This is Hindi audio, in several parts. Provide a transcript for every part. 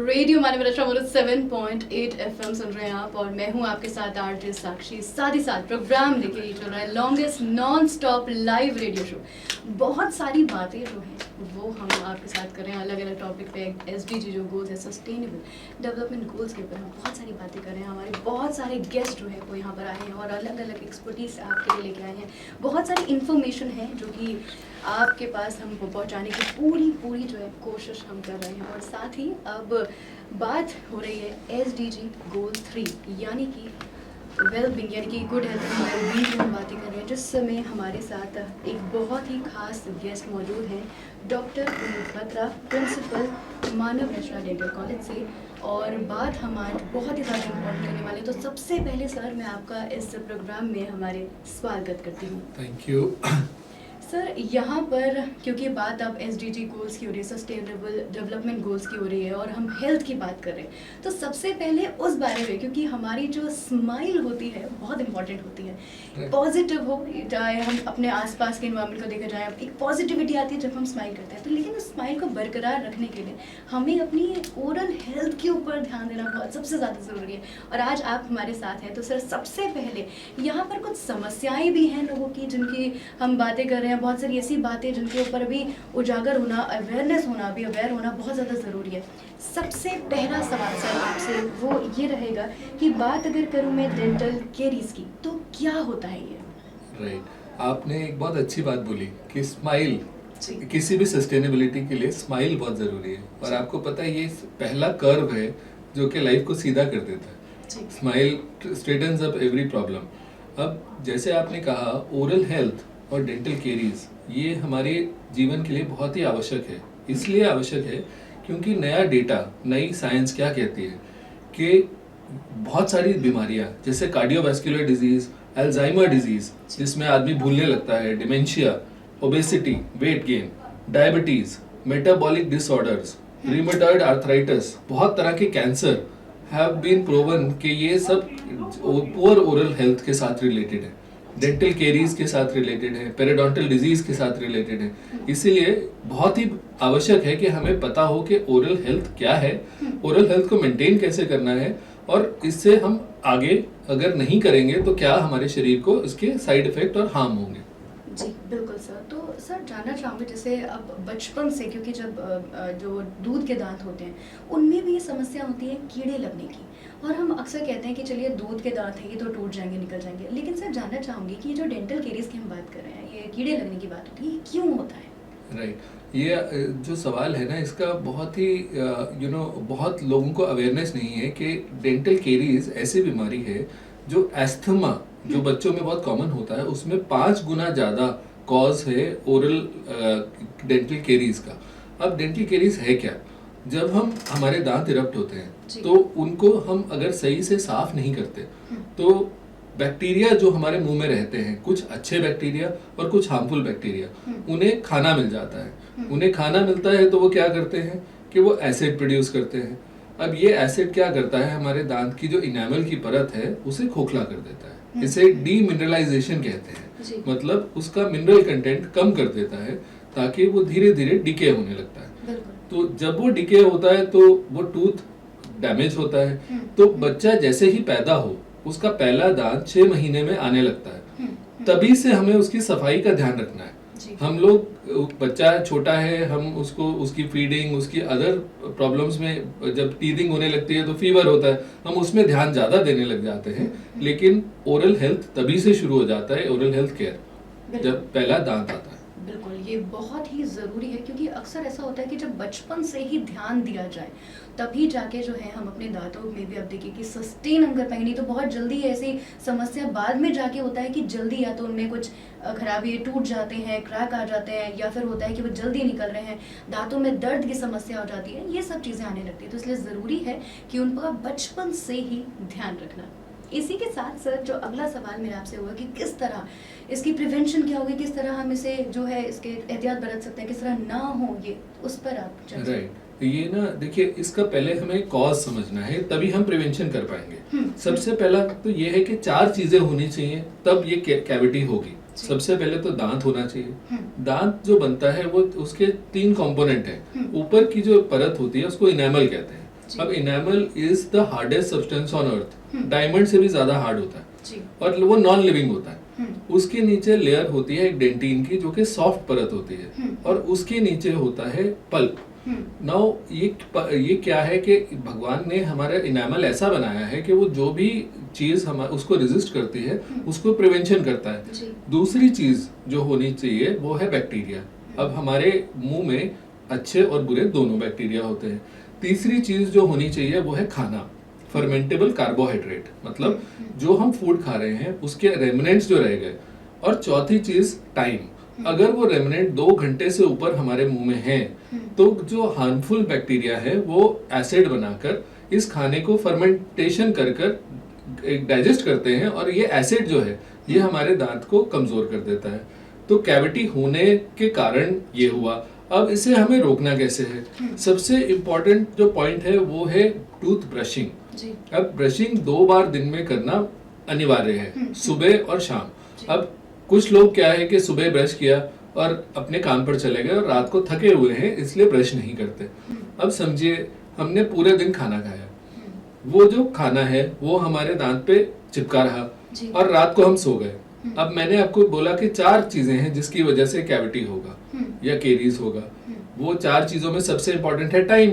रेडियो मानव 7.8 FM सुन रहे हैं आप, और मैं हूं आपके साथ आरजे साक्षी। साथ ही साथ प्रोग्राम लेके चल रहा है longest non stop live radio show. बहुत सारी बातें जो हैं वो हम आपके साथ कर रहे हैं अलग अलग टॉपिक पे। SDG जो गोल्स है, सस्टेनेबल डेवलपमेंट गोल्स के ऊपर हम बहुत सारी बातें कर रहे हैं। हमारे बहुत सारे गेस्ट जो है वो यहाँ पर आए हैं और अलग अलग एक्सपर्टीज आपके लिए लेके आए हैं। बहुत सारी इन्फॉर्मेशन है जो कि आपके पास हमको पहुंचाने की पूरी जो है कोशिश हम कर रहे हैं। और साथ ही अब बात हो रही है SDG गोल 3 यानी कि वेलबींग यानी कि गुड हेल्थ एंड वेलबींग की हम बातें कर रहे हैं, जिस समय हमारे साथ एक बहुत ही खास गेस्ट मौजूद हैं, डॉक्टर पुनीत बत्रा, प्रिंसिपल मानव रचना डेंटल कॉलेज से। और बात हम आज बहुत ही ज़्यादा इम्पोर्टेंट करने वाले हैं। तो सबसे पहले सर मैं आपका इस प्रोग्राम में हमारे स्वागत करती हूँ। थैंक यू सर यहाँ पर क्योंकि बात अब SDG गोल्स की हो रही है, सस्टेनेबल डेवलपमेंट गोल्स की हो रही है, और हम हेल्थ की बात कर रहे हैं, तो सबसे पहले उस बारे में, क्योंकि हमारी जो स्माइल होती है बहुत इंपॉर्टेंट होती है। पॉजिटिव हो, चाहे हम अपने आसपास के इन्वायरमेंट को देखा जाए, एक पॉजिटिविटी आती है जब हम स्माइल करते हैं। तो लेकिन उस स्माइल को बरकरार रखने के लिए हमें अपनी ओरल हेल्थ के ऊपर ध्यान देना बहुत सबसे ज़्यादा ज़रूरी है। और आज आप हमारे साथ हैं, तो सर सबसे पहले यहाँ पर कुछ समस्याएँ भी हैं लोगों की जिनकी हम बातें कर रहे हैं। बहुत सारी ऐसी बातें जिनके ऊपर भी उजागर होना, अवेयरनेस होना, भी अवेयर होना बहुत ज़्यादा ज़रूरी है। सबसे पहला सवाल सर आपसे वो ये रहेगा कि बात अगर करूँ मैं डेंटल केरीज की, तो क्या होता है ये? राइट, आपने एक बहुत अच्छी बात बोली कि स्माइल, किसी भी सस्टेनेबिलिटी के लिए स्माइल बहुत ज़रूरी है। और आपको पता है ये पहला कर्व है जो कि लाइफ को सीधा कर देता है। Smile straightens up every problem. अब जैसे आपने कहा, ओरल हेल्थ और डेंटल केरीज ये हमारे जीवन के लिए बहुत ही आवश्यक है। इसलिए आवश्यक है क्योंकि नया डेटा, नई साइंस क्या कहती है कि बहुत सारी बीमारियां जैसे कार्डियोवैस्कुलर डिजीज, अल्जाइमर डिजीज जिसमें आदमी भूलने लगता है, dementia, obesity, weight gain, diabetes, metabolic disorders, rheumatoid arthritis, बहुत तरह के कैंसर हैव बीन प्रूवन कि ये सब पुअर ओरल हेल्थ के साथ रिलेटेड है, डेंटल केरीज के साथ रिलेटेड है, पेरिडोंटल डिजीज के साथ रिलेटेड है। इसीलिए बहुत ही आवश्यक है कि हमें पता हो कि ओरल हेल्थ क्या है, ओरल हेल्थ को मेंटेन कैसे करना है, और इससे हम आगे अगर नहीं करेंगे तो क्या हमारे शरीर को इसके साइड इफेक्ट और हार्म होंगे। जी बिल्कुल सर। तो सर जानना चाहूँगी, जैसे अब बचपन से, क्योंकि जब जो दूध के दांत होते हैं उनमें भी ये समस्या होती है कीड़े लगने की, और हम अक्सर कहते हैं कि चलिए दूध के दांत हैं ये तो टूट जाएंगे, निकल जाएंगे। लेकिन सर जानना चाहूँगी कि ये जो डेंटल केरीज की हम बात कर रहे हैं, ये कीड़े लगने की बात होती है, ये क्यों होता है? राइट, ये जो सवाल है ना, इसका बहुत ही बहुत लोगों को अवेयरनेस नहीं है कि डेंटल केरीज ऐसी बीमारी है जो एस्थमा, जो बच्चों में बहुत कॉमन होता है, उसमें 5 गुना ज़्यादा कॉज है ओरल डेंटल केरीज का। अब डेंटल केरीज है क्या? जब हमारे दांत इरप्ट होते हैं तो उनको हम अगर सही से साफ नहीं करते तो बैक्टीरिया जो हमारे मुंह में रहते हैं, कुछ अच्छे बैक्टीरिया और कुछ हार्मफुल बैक्टीरिया, उन्हें खाना मिल जाता है। उन्हें खाना मिलता है तो वो क्या करते हैं कि वो एसिड प्रोड्यूस करते हैं। अब ये एसिड क्या करता है, हमारे दांत की जो इनेमल की परत है उसे खोखला कर देता है। इसे डीमिनरलाइजेशन कहते हैं, मतलब उसका मिनरल कंटेंट कम कर देता है ताकि वो धीरे धीरे डिके होने लगता है। तो जब वो डिके होता है तो वो टूथ डैमेज होता है। तो बच्चा जैसे ही पैदा हो उसका पहला दांत 6 महीने में आने लगता है। तभी से हमें उसकी सफाई का ध्यान रखना है। हम लोग, बच्चा छोटा है, हम उसको उसकी फीडिंग, उसकी अदर प्रॉब्लम्स में जब टीथिंग होने लगती है तो फीवर होता है, हम उसमें ध्यान ज्यादा देने लग जाते हैं। लेकिन ओरल हेल्थ तभी से शुरू हो जाता है, ओरल हेल्थ केयर, जब पहला दांत आता है। बिल्कुल, ये बहुत ही ज़रूरी है, क्योंकि अक्सर ऐसा होता है कि जब बचपन से ही ध्यान दिया जाए तभी जाके जो है हम अपने दांतों में भी, अब देखिए कि सस्टेन हम कर पाएंगे। नहीं तो बहुत जल्दी ऐसी समस्या बाद में जाके होता है कि जल्दी या तो उनमें कुछ खराबी, टूट जाते हैं, क्रैक आ जाते हैं, या फिर होता है कि वो जल्दी निकल रहे हैं, दांतों में दर्द की समस्या हो जाती है, ये सब चीज़ें आने लगती है। तो इसलिए ज़रूरी है कि उनका बचपन से ही ध्यान रखना। इसी के साथ सर जो अगला सवाल मेरा आपसे हुआ कि किस तरह इसकी प्रिवेंशन क्या होगी, किस तरह हम इसे जो है इसके एहतियात बरत सकते हैं, किस तरह ना हो, ये उस पर आप राइट, ये ना देखिए, इसका पहले हमें कॉज समझना है, तभी हम प्रिवेंशन कर पाएंगे। सबसे पहला तो ये है कि 4 चीजें होनी चाहिए तब ये कैविटी होगी। सबसे पहले तो दांत होना चाहिए। दांत जो बनता है वो उसके 3 कंपोनेंट हैं। ऊपर की जो परत होती है उसको इनेमल कहते हैं, जी। अब enamel is the hardest substance on earth, hmm. Diamond से भी ज्यादा हार्ड होता है जी। और वो नॉन लिविंग होता है। हम्म। उसके नीचे लेयर होती है एक डेंटिन की, जो कि सॉफ्ट परत होती है, हम्म। और उसके नीचे होता है पल्प। हम्म। नाउ ये क्या है कि भगवान ने हमारा इनेमल ऐसा बनाया है कि वो जो भी चीज हम उसको रेजिस्ट करती है उसको प्रिवेंशन करता है। जी। दूसरी चीज जो होनी चाहिए वो है बैक्टीरिया। अब हमारे मुंह में अच्छे और बुरे दोनों बैक्टीरिया होते हैं। तीसरी चीज जो होनी चाहिए वो है खाना, फर्मेंटेबल कार्बोहाइड्रेट, मतलब जो हम फूड खा रहे हैं उसके रेमिनेंट्स जो रह गए। और चौथी चीज टाइम, अगर वो रेमिनेंट 2 घंटे से ऊपर हमारे मुंह में है तो जो हार्मफुल बैक्टीरिया है वो एसिड बनाकर इस खाने को फर्मेंटेशन कर कर एक डाइजेस्ट करते हैं, और ये एसिड जो है ये हमारे दांत को कमजोर कर देता है। तो कैविटी होने के कारण ये हुआ। अब इसे हमें रोकना कैसे है? सबसे इम्पोर्टेंट जो पॉइंट है वो है टूथ ब्रशिंग। जी। अब ब्रशिंग 2 बार दिन में करना अनिवार्य है, सुबह और शाम। अब कुछ लोग क्या है कि सुबह ब्रश किया और अपने काम पर चले गए और रात को थके हुए हैं इसलिए ब्रश नहीं करते। अब समझिए हमने पूरे दिन खाना खाया, वो जो खाना है वो हमारे दांत पे चिपका रहा जी। और रात को हम सो गए। अब मैंने आपको बोला कि 4 चीजें हैं जिसकी वजह से कैविटी होगा या केरीज होगा। वो 4 चीजों में सबसे इंपॉर्टेंट है टाइम।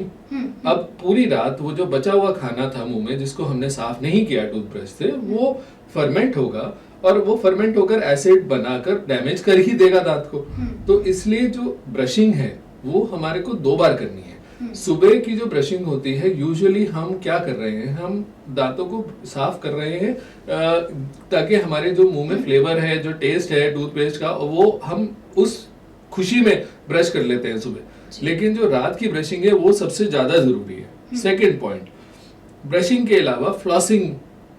अब पूरी रात वो जो बचा हुआ खाना था मुंह में जिसको हमने साफ नहीं किया टूथब्रश से, वो फर्मेंट होगा और वो फर्मेंट होकर एसिड बनाकर डैमेज कर ही देगा दांत को। तो इसलिए जो ब्रशिंग है वो हमारे को 2 बार करनी है। सुबह की जो ब्रशिंग होती है यूजुअली हम क्या कर रहे हैं, हम दांतों को साफ कर रहे हैं ताकि हमारे जो मुंह में फ्लेवर है, जो टेस्ट है टूथपेस्ट का, वो हम उस खुशी में ब्रश कर लेते हैं सुबह। लेकिन जो रात की ब्रशिंग है वो सबसे ज्यादा जरूरी है। सेकेंड पॉइंट, ब्रशिंग के अलावा फ्लॉसिंग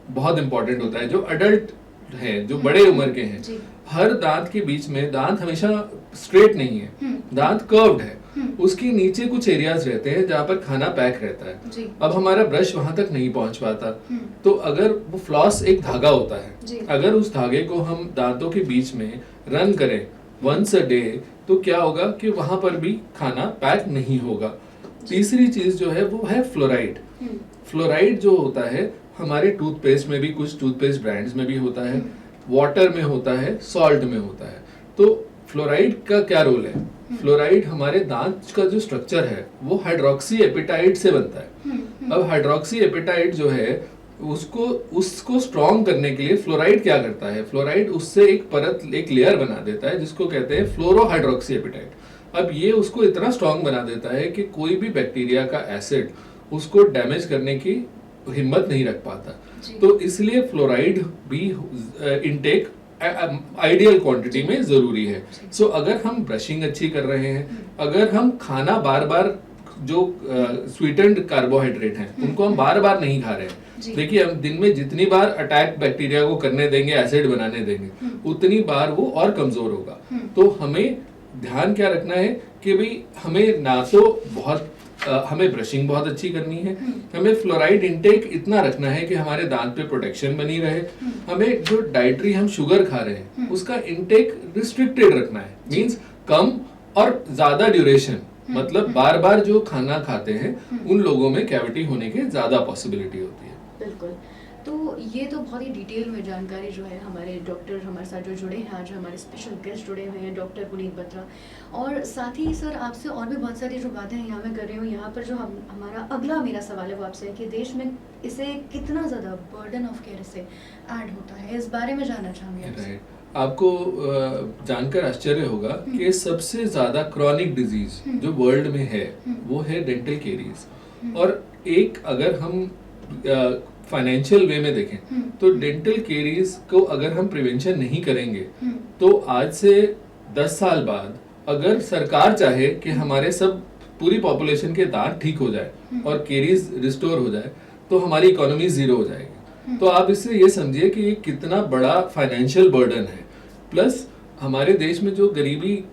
बहुत इंपॉर्टेंट होता है। जो अडल्ट है, जो बड़े उम्र के हैं, हर दांत के बीच में, दांत हमेशा स्ट्रेट नहीं है, दांत कर्व्ड है, उसके नीचे कुछ एरियाज रहते हैं जहाँ पर खाना पैक रहता है। अब हमारा ब्रश वहां तक नहीं पहुंच पाता, तो अगर वो फ्लॉस एक धागा होता है, अगर उस धागे को हम दांतों के बीच में रन करें वंस अ डे तो क्या होगा कि वहां पर भी खाना पैक नहीं होगा। तीसरी चीज जो है वो है फ्लोराइड। फ्लोराइड जो होता है हमारे टूथपेस्ट में भी, कुछ टूथपेस्ट ब्रांड्स में भी होता है, वाटर में होता है, सॉल्ट में होता है। तो फ्लोराइड का क्या रोल है? फ्लोराइड हमारे दांत का जो स्ट्रक्चर है वो हाइड्रोक्सी एपिटाइट से बनता है। अब हाइड्रोक्सी एपिटाइट जो है उसको स्ट्रॉन्ग करने के लिए फ्लोराइड क्या करता है? फ्लोराइड उससे एक परत, एक लेयर बना देता है जिसको कहते हैं फ्लोरोहाइड्रोक्सी एपिटाइट। अब ये उसको इतना स्ट्रॉन्ग बना देता है कि कोई भी बैक्टीरिया का एसिड उसको डैमेज करने की हिम्मत नहीं रख पाता। तो इसलिए फ्लोराइड भी इनटेक आइडियल क्वांटिटी में जरूरी है। सो अगर हम ब्रशिंग अच्छी कर रहे हैं, अगर हम खाना बार बार, जो स्वीटेंड कार्बोहाइड्रेट हैं उनको हम बार बार नहीं खा रहे हैं, देखिए हम दिन में जितनी बार अटैक बैक्टीरिया को करने देंगे, एसिड बनाने देंगे, उतनी बार वो और कमजोर होगा। तो हमें ध्यान क्या रखना है कि भाई हमें ना तो बहुत हमें ब्रशिंग बहुत अच्छी करनी है, हमें फ्लोराइड इंटेक इतना रखना है कि हमारे दांत पे प्रोटेक्शन बनी रहे, हमें जो डाइटरी हम शुगर खा रहे हैं उसका इंटेक रिस्ट्रिक्टेड रखना है, मींस कम और ज्यादा ड्यूरेशन, मतलब बार बार जो खाना खाते हैं उन लोगों में कैविटी होने की ज्यादा पॉसिबिलिटी होती है। बिल्कुल। तो ये तो बहुत ही डिटेल में जानकारी जो है हमारे डॉक्टर हमारे साथ जो जुड़े हैं, आज हमारे स्पेशल गेस्ट जुड़े हुए हैं डॉक्टर पुनीत बत्रा, और साथ ही सर आपसे और भी बहुत सारी जो बातें हैं यहाँ मैं कर रही हूँ। यहाँ पर जो हमारा अगला मेरा सवाल है वो आपसे है कि देश में इसे कितना ज़्यादा बर्डन ऑफ केयर से ऐड होता है, इस बारे में जानना चाहूँगी आपसे। आपको जानकर आश्चर्य होगा कि सबसे ज्यादा क्रॉनिक डिजीज जो वर्ल्ड में है वो है डेंटल केरीज। और एक अगर हम फाइनेंशियल वे में देखें तो डेंटल केरीज को अगर हम प्रिवेंशन नहीं करेंगे तो आज से 10 साल बाद अगर सरकार चाहे कि हमारे सब पूरी पॉपुलेशन के दांत ठीक हो जाए और केरीज रिस्टोर हो जाए तो हमारी इकोनॉमी जीरो हो जाएगी। तो आप इससे ये समझिए कि ये कितना बड़ा फाइनेंशियल बर्डन है। प्लस हमारे देश में जो गरीबी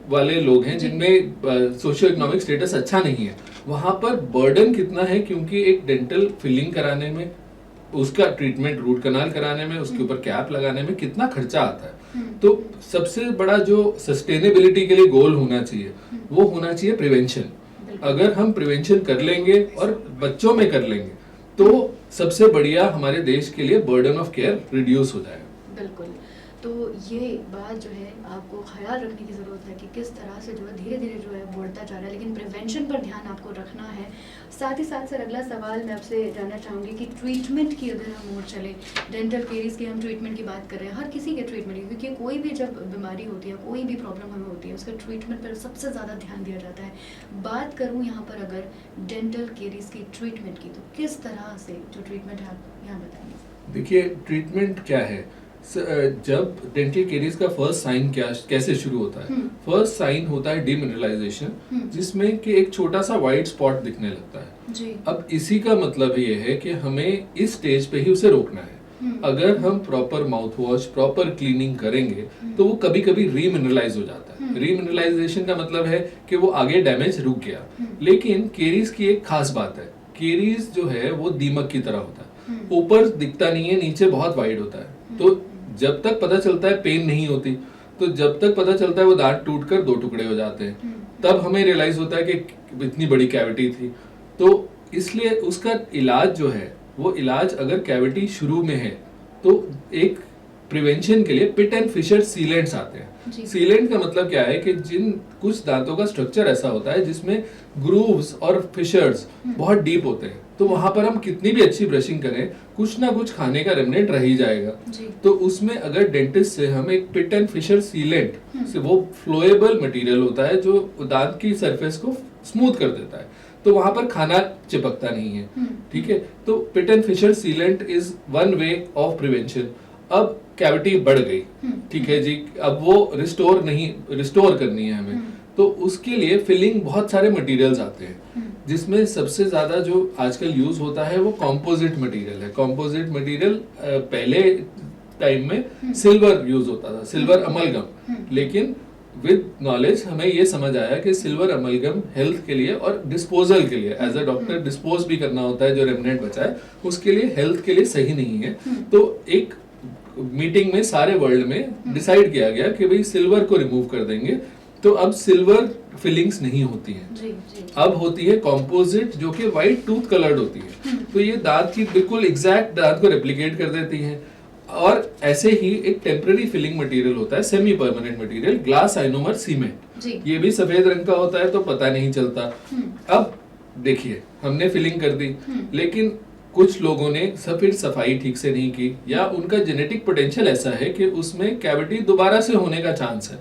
वाले लोग हैं जिनमें सोशियो इकोनॉमिक स्टेटस अच्छा नहीं है, वहां पर बर्डन कितना है, क्योंकि एक डेंटल फिलिंग कराने में, उसका ट्रीटमेंट रूट कनाल कराने में, उसके ऊपर कैप लगाने में कितना खर्चा आता है। तो सबसे बड़ा जो सस्टेनेबिलिटी के लिए गोल होना चाहिए वो होना चाहिए प्रिवेंशन। अगर हम प्रिवेंशन कर लेंगे और बच्चों में कर लेंगे तो सबसे बढ़िया हमारे देश के लिए बर्डन ऑफ केयर रिड्यूस हो जाएगा। बिल्कुल। तो ये बात जो है आपको ख्याल रखने की ज़रूरत है कि किस तरह से जो है धीरे धीरे जो है बढ़ता जा रहा है, लेकिन प्रिवेंशन पर ध्यान आपको रखना है। साथ ही साथ सर अगला सवाल मैं आपसे जानना चाहूँगी कि ट्रीटमेंट की अगर हम ओर चले, डेंटल केरीज की हम ट्रीटमेंट की बात कर रहे हैं, हर किसी के ट्रीटमेंट की, क्योंकि कोई भी जब बीमारी होती है, कोई भी प्रॉब्लम हमें होती है, उसका ट्रीटमेंट पर सबसे ज़्यादा ध्यान दिया जाता है। बात करूँ यहाँ पर अगर डेंटल केरीज की ट्रीटमेंट की, तो किस तरह से जो ट्रीटमेंट है आप यहाँ बताएंगे? देखिए ट्रीटमेंट क्या है, जब डेंटल केरीज का फर्स्ट साइन कैसे शुरू होता है? फर्स्ट साइन होता है डिमिनरलाइजेशन, जिसमें कि एक छोटा सा वाइट स्पॉट दिखने लगता है जी। अब इसी का मतलब ये है कि हमें इस स्टेज पे ही उसे रोकना है। अगर हम proper mouth wash, proper cleaning करेंगे तो वो कभी कभी रीमिनरलाइज हो जाता है। रीमिनरलाइजेशन का मतलब है कि वो आगे डैमेज रुक गया। लेकिन केरीज की एक खास बात है, केरीज जो है वो दीमक की तरह होता है, ऊपर दिखता नहीं है, नीचे बहुत वाइड होता है। तो जब तक पता चलता है पेन नहीं होती, तो जब तक पता चलता है वो दांत टूटकर दो टुकड़े हो जाते हैं, तब हमें रियलाइज होता है कि इतनी बड़ी कैविटी थी। तो इसलिए उसका इलाज जो है वो इलाज अगर कैविटी शुरू में है तो एक प्रिवेंशन के लिए पिट एंड फिशर सीलेंट्स आते हैं। सीलेंट का मतलब क्या है कि जिन कुछ दांतों का स्ट्रक्चर ऐसा होता है जिसमें ग्रूव्स और फिशर्स बहुत डीप होते हैं, तो वहां पर हम कितनी भी अच्छी ब्रशिंग करें कुछ ना कुछ खाने का रेमनेंट रह ही जाएगा। तो उसमें अगर डेंटिस्ट से हम एक पिट एंड फिशर सीलेंट से, वो फ्लोएबल मटेरियल होता है जो दांत की सरफेस को स्मूथ कर देता है, तो वहां पर खाना चिपकता नहीं है। ठीक है, तो pit and fissure sealant is one way of prevention. अब कैविटी बढ़ गई, ठीक है जी, अब वो रिस्टोर करनी है हमें, तो उसके लिए फिलिंग बहुत सारे मटेरियल्स आते हैं, जिसमें सबसे ज्यादा जो आजकल यूज होता है वो कॉम्पोजिट मटेरियल है। कॉम्पोजिट मटेरियल पहले टाइम में सिल्वर यूज होता था, सिल्वर अमलगम, लेकिन विद नॉलेज हमें ये समझ आया कि सिल्वर अमलगम हेल्थ के लिए और डिस्पोजल के लिए, एज अ डॉक्टर डिस्पोज भी करना होता है जो रेमनेंट बचा है, उसके लिए हेल्थ के लिए सही नहीं है। तो एक मीटिंग में सारे वर्ल्ड में डिसाइड किया गया कि भाई सिल्वर को रिमूव कर देंगे, तो अब सिल्वर फिलिंग्स नहीं होती हैं, अब होती है कॉम्पोजिट जो कि वाइट टूथ कलर्ड होती है। तो ये दांत की बिल्कुल एग्जैक्ट दांत को रेप्लिकेट कर देती हैं। और ऐसे ही एक टेम्पररी फिलिंग मटेरियल होता है, semi permanent material, glass ionomer cement, ये भी सफेद रंग का होता है तो पता नहीं चलता। अब देखिए हमने फिलिंग कर दी, लेकिन कुछ लोगों ने फिर सफाई ठीक से नहीं की, या उनका जेनेटिक पोटेंशियल ऐसा है कि उसमें कैविटी दोबारा से होने का चांस है,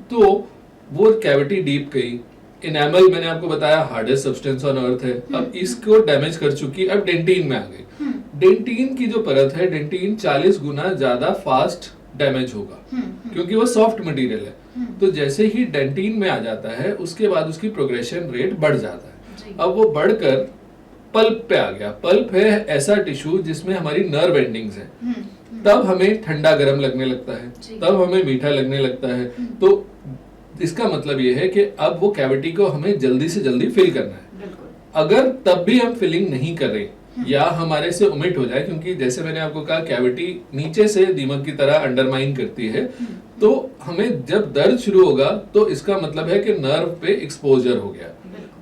तो वो कैविटी डीप गई। इनेमल मैंने आपको बताया हार्डेस्ट सब्सटेंस ऑन अर्थ है, अब इसको डैमेज कर चुकी, अब डेंटिन में आ गई। डेंटिन की जो परत है, डेंटिन 40 गुना ज्यादा फास्ट डैमेज होगा, क्योंकि वो सॉफ्ट मटेरियल है। तो जैसे ही डेंटिन में आ जाता है उसके बाद उसकी प्रोग्रेशन रेट बढ़ जाता है। अब वो बढ़कर पल्प पे आ गया। पल्प है ऐसा टिश्यू जिसमें हमारी नर्व एंडिंग्स है, तब हमें ठंडा गर्म लगने लगता है, तब हमें मीठा लगने लगता है। तो इसका मतलब ये है कि अब वो कैविटी को हमें जल्दी से जल्दी फिल करना है। अगर तब भी हम फिलिंग नहीं कर रहे या हमारे से ओमिट हो जाए, क्योंकि जैसे मैंने आपको कहा कैविटी नीचे से दीमक की तरह अंडरमाइन करती है, तो हमें जब दर्द शुरू होगा तो इसका मतलब है कि नर्व पे एक्सपोजर हो गया।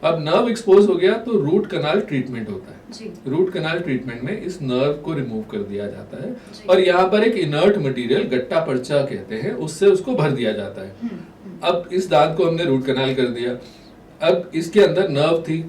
अब नर्व एक्सपोज हो गया तो रूट कनाल ट्रीटमेंट होता है। रूट कनाल ट्रीटमेंट में इस नर्व को रिमूव कर दिया जाता है, और यहाँ पर एक इनर्ट मटेरियल, गट्टा पर्चा कहते हैं, उससे उसको भर दिया जाता है। अब इस दांत को हमने रूट कनाल कर दिया, अब इसके अंदर नर्व थी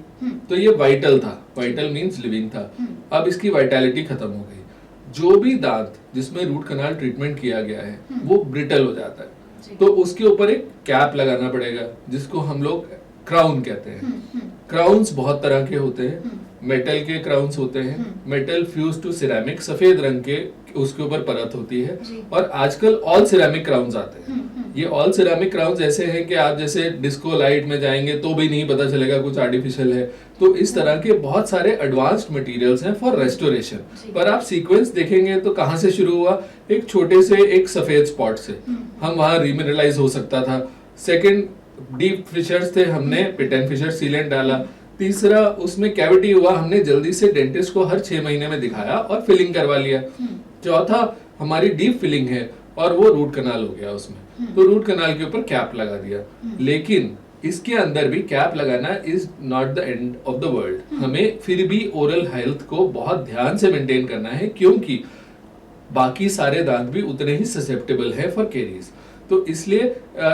तो ये वाइटल था, वाइटल मींस लिविंग था, अब इसकी वाइटैलिटी खत्म हो गई। जो भी दांत जिसमें रूट कनाल ट्रीटमेंट किया गया है वो ब्रिटल हो जाता है, तो उसके ऊपर एक कैप लगाना पड़ेगा जिसको हम लोग क्राउन कहते हैं। क्राउन्स बहुत तरह के होते हैं, मेटल के क्राउन्स होते हैं, मेटल फ्यूज टू सिरेमिक, सफेद रंग के उसके ऊपर परत होती है, और आजकल ऑल सिरेमिक क्राउन्स आते हैं। ये ऑल सिरेमिक क्राउन्स ऐसे हैं कि आप जैसे डिस्को लाइट में जाएंगे तो भी नहीं पता चलेगा कुछ आर्टिफिशियल है। तो इस तरह के बहुत सारे एडवांस्ड मटेरियल्स हैं फॉर रेस्टोरेशन। पर आप सीक्वेंस देखेंगे तो कहाँ से शुरू हुआ, एक छोटे से एक सफेद स्पॉट से, हम वहां रीमिनरलाइज हो सकता था। सेकंड डीप फिशर्स थे, हमने पिट एंड फिशर सीलेंट डाला। तीसरा उसमें कैविटी हुआ, हमने जल्दी से डेंटिस्ट को हर 6 महीने में दिखाया और फिलिंग करवा लिया। चौथा हमारी डीप फिलिंग है और वो रूट कनाल हो गया उसमें, तो रूट कनाल के ऊपर कैप लगा दिया। लेकिन इसके अंदर भी कैप लगाना is not the end of the world. हमें फिर भी ओरल हेल्थ को बहुत ध्यान से मेंटेन करना है, क्योंकि बाकी सारे दांत भी उतने ही ससेप्टेबल है फॉर कैरीज। तो इसलिए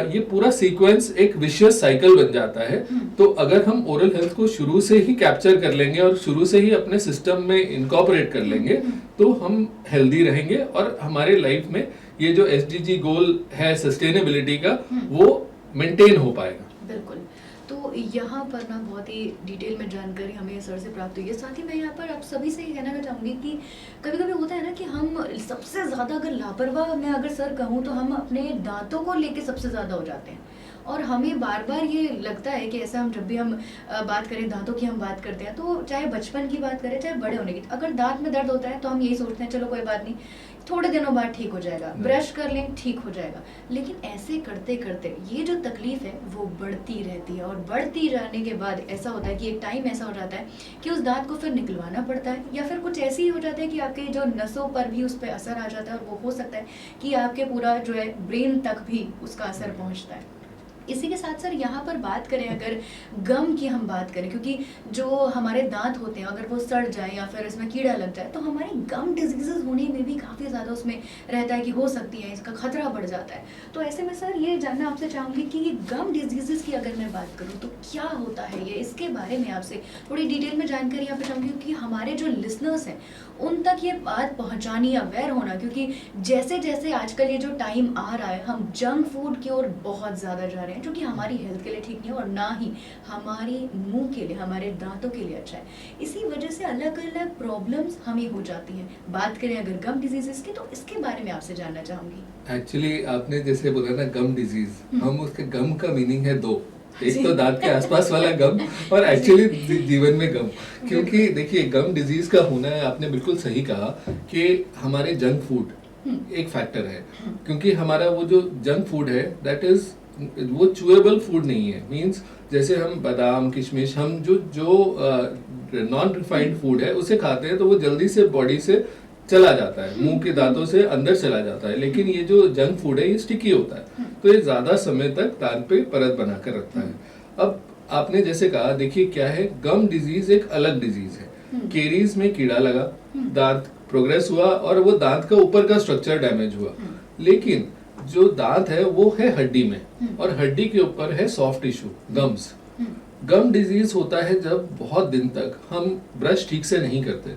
ये पूरा सीक्वेंस एक विशियस साइकिल बन जाता है। तो अगर हम ओरल हेल्थ को शुरू से ही कैप्चर कर लेंगे और शुरू से ही अपने सिस्टम में इनकॉर्पोरेट कर लेंगे, तो हम हेल्दी रहेंगे और हमारे लाइफ में ये जो SDG गोल है सस्टेनेबिलिटी का, वो मेंटेन हो पाएगा। बिल्कुल। तो यहाँ पर ना बहुत ही डिटेल में जानकारी हमें सर से प्राप्त हुई है। साथ ही मैं यहाँ पर आप सभी से ये कहना चाहूँगी कि कभी कभी होता है ना कि हम सबसे ज़्यादा अगर लापरवाह, मैं अगर सर कहूँ तो हम अपने दांतों को लेके सबसे ज़्यादा हो जाते हैं। और हमें बार बार ये लगता है कि ऐसा हम जब भी हम बात करें दांतों की, हम बात करते हैं तो चाहे बचपन की बात करें चाहे बड़े होने की, अगर दांत में दर्द होता है तो हम यही सोचते हैं चलो कोई बात नहीं, थोड़े दिनों बाद ठीक हो जाएगा, ब्रश कर लें ठीक हो जाएगा। लेकिन ऐसे करते करते ये जो तकलीफ है वो बढ़ती रहती है, और बढ़ती जाने के बाद ऐसा होता है कि एक टाइम ऐसा हो जाता है कि उस दांत को फिर निकलवाना पड़ता है, या फिर कुछ ऐसे ही हो जाता है कि आपके जो नसों पर भी उस पर असर आ जाता है, और वो हो सकता है कि आपके पूरा जो है ब्रेन तक भी उसका असर पहुँचता है। इसी के साथ सर यहाँ पर बात करें अगर गम की हम बात करें, क्योंकि जो हमारे दांत होते हैं अगर वो सड़ जाए या फिर इसमें कीड़ा लग जाए तो हमारी गम डिजीजेस होने में भी काफ़ी ज़्यादा उसमें रहता है कि हो सकती है, इसका खतरा बढ़ जाता है। तो ऐसे में सर ये जानना आपसे चाहूँगी कि ये गम डिजीजेस की अगर मैं बात करूँ तो क्या होता है ये, इसके बारे में आपसे थोड़ी डिटेल में जानकारी यहाँ पे चाहूँगी, क्योंकि हमारे जो लिसनर्स हैं उन तक ये बात पहुँचानी, अवेयर होना, क्योंकि जैसे जैसे आजकल ये जो टाइम आ रहा है हम जंक फूड की ओर बहुत ज़्यादा जा रहे हैं, जो कि हमारी हेल्थ के लिए ठीक नहीं है और ना ही हमारे मुंह के लिए, हमारे दांतों के लिए अच्छा है। इसी वजह से अलग अलग प्रॉब्लम्स हमें हो जाती हैं। बात करें अगर गम डिजीजेस की तो इसके बारे में आपसे जानना चाहूंगी। एक्चुअली आपने जैसे बोला ना गम डिजीज, हम उसके गम का मीनिंग है दो, एक तो दांत के आसपास वाला गम और एक्चुअली जीवन में गम। क्योंकि देखिए गम डिजीज का होना है, आपने बिल्कुल सही कहा कि हमारे जंक फूड एक फैक्टर है। क्योंकि हमारा वो जो जंक फूड है दैट इज वो चूएबल फूड नहीं है। मींस जैसे हम बादाम किशमिश, हम जो नॉन रिफाइंड फूड है उसे खाते हैं तो वो जल्दी से बॉडी से चला जाता है, मुंह के दांतों से अंदर चला जाता है। लेकिन ये जो जंक फूड है ये स्टिकी होता है, तो ये ज्यादा समय तक दांत पे परत बनाकर रखता है। अब आपने जैसे कहा, देखिए क्या है, गम डिजीज एक अलग डिजीज है। केरीज में कीड़ा लगा, दांत प्रोग्रेस हुआ और वो दांत का ऊपर का स्ट्रक्चर डैमेज हुआ। लेकिन जो दांत है वो है हड्डी में, और हड्डी के ऊपर है सॉफ्ट टिश्यू गम्स। गम डिजीज होता है जब बहुत दिन तक हम ब्रश ठीक से नहीं करते,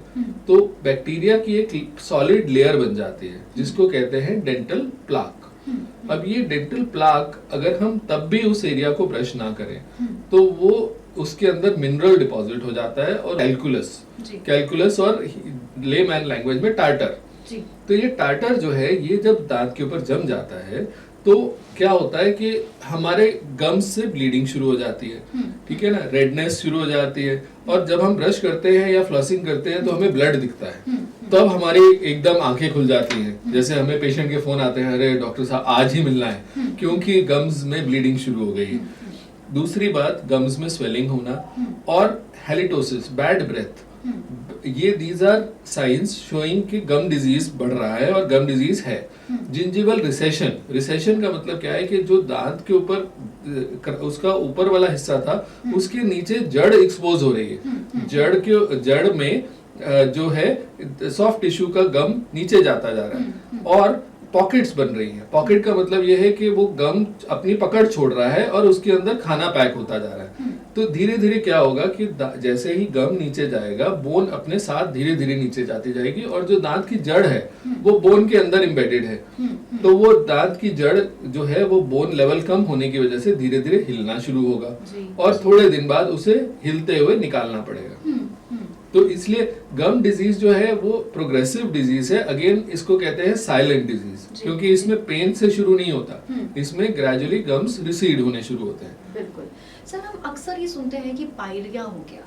तो बैक्टीरिया की एक सॉलिड लेयर बन जाती है जिसको कहते हैं डेंटल प्लाक। अब ये डेंटल प्लाक अगर हम तब भी उस एरिया को ब्रश ना करें तो वो उसके अंदर मिनरल डिपॉजिट हो जाता है, और कैलकुलस और लेमैन लैंग्वेज में टार्टर। तो ये टार्टर जो है ये जब दांत के ऊपर जम जाता है तो क्या होता है कि हमारे गम्स से ब्लीडिंग शुरू हो जाती है, ठीक है ना, रेडनेस शुरू हो जाती है। और जब हम ब्रश करते हैं या फ्लॉसिंग करते हैं तो हमें ब्लड दिखता है, तब हमारी एकदम आंखें खुल जाती हैं। जैसे हमें पेशेंट के फोन आते हैं, अरे डॉक्टर साहब आज ही मिलना है, क्योंकि गम्स में ब्लीडिंग शुरू हो गई है। दूसरी बात, गम्स में स्वेलिंग होना और हैलिटोसिस, बैड ब्रेथ, ये दीज आर साइंस शोइंग कि गम डिजीज बढ़ रहा है और गम डिजीज है। जिंजिवल रिसेशन का मतलब क्या है कि जो दांत के ऊपर उसका ऊपर वाला हिस्सा था उसके नीचे जड़ एक्सपोज हो रही है। जड़ में जो है सॉफ्ट टिश्यू का गम नीचे जाता जा रहा है और पॉकेट्स बन रही हैं। पॉकेट का मतलब यह है कि वो गम अपनी पकड़ छोड़ रहा है और उसके अंदर खाना पैक होता जा रहा है। तो धीरे धीरे क्या होगा कि जैसे ही गम नीचे जाएगा, बोन अपने साथ धीरे धीरे नीचे जाती जाएगी, और जो दांत की जड़ है वो बोन के अंदर एम्बेडेड है। तो वो दांत की जड़ जो है वो बोन लेवल कम होने की वजह से धीरे धीरे हिलना शुरू होगा, और थोड़े दिन बाद उसे हिलते हुए निकालना पड़ेगा। तो इसलिए गम डिजीज जो है वो प्रोग्रेसिव डिजीज है। अगेन इसको कहते हैं साइलेंट डिजीज, क्योंकि इसमें पेन से शुरू नहीं होता, इसमें ग्रेजुअली गम्स रिसीड होने शुरू होते हैं। बिल्कुल सर, हम अक्सर ये सुनते हैं कि पायरिया हो गया,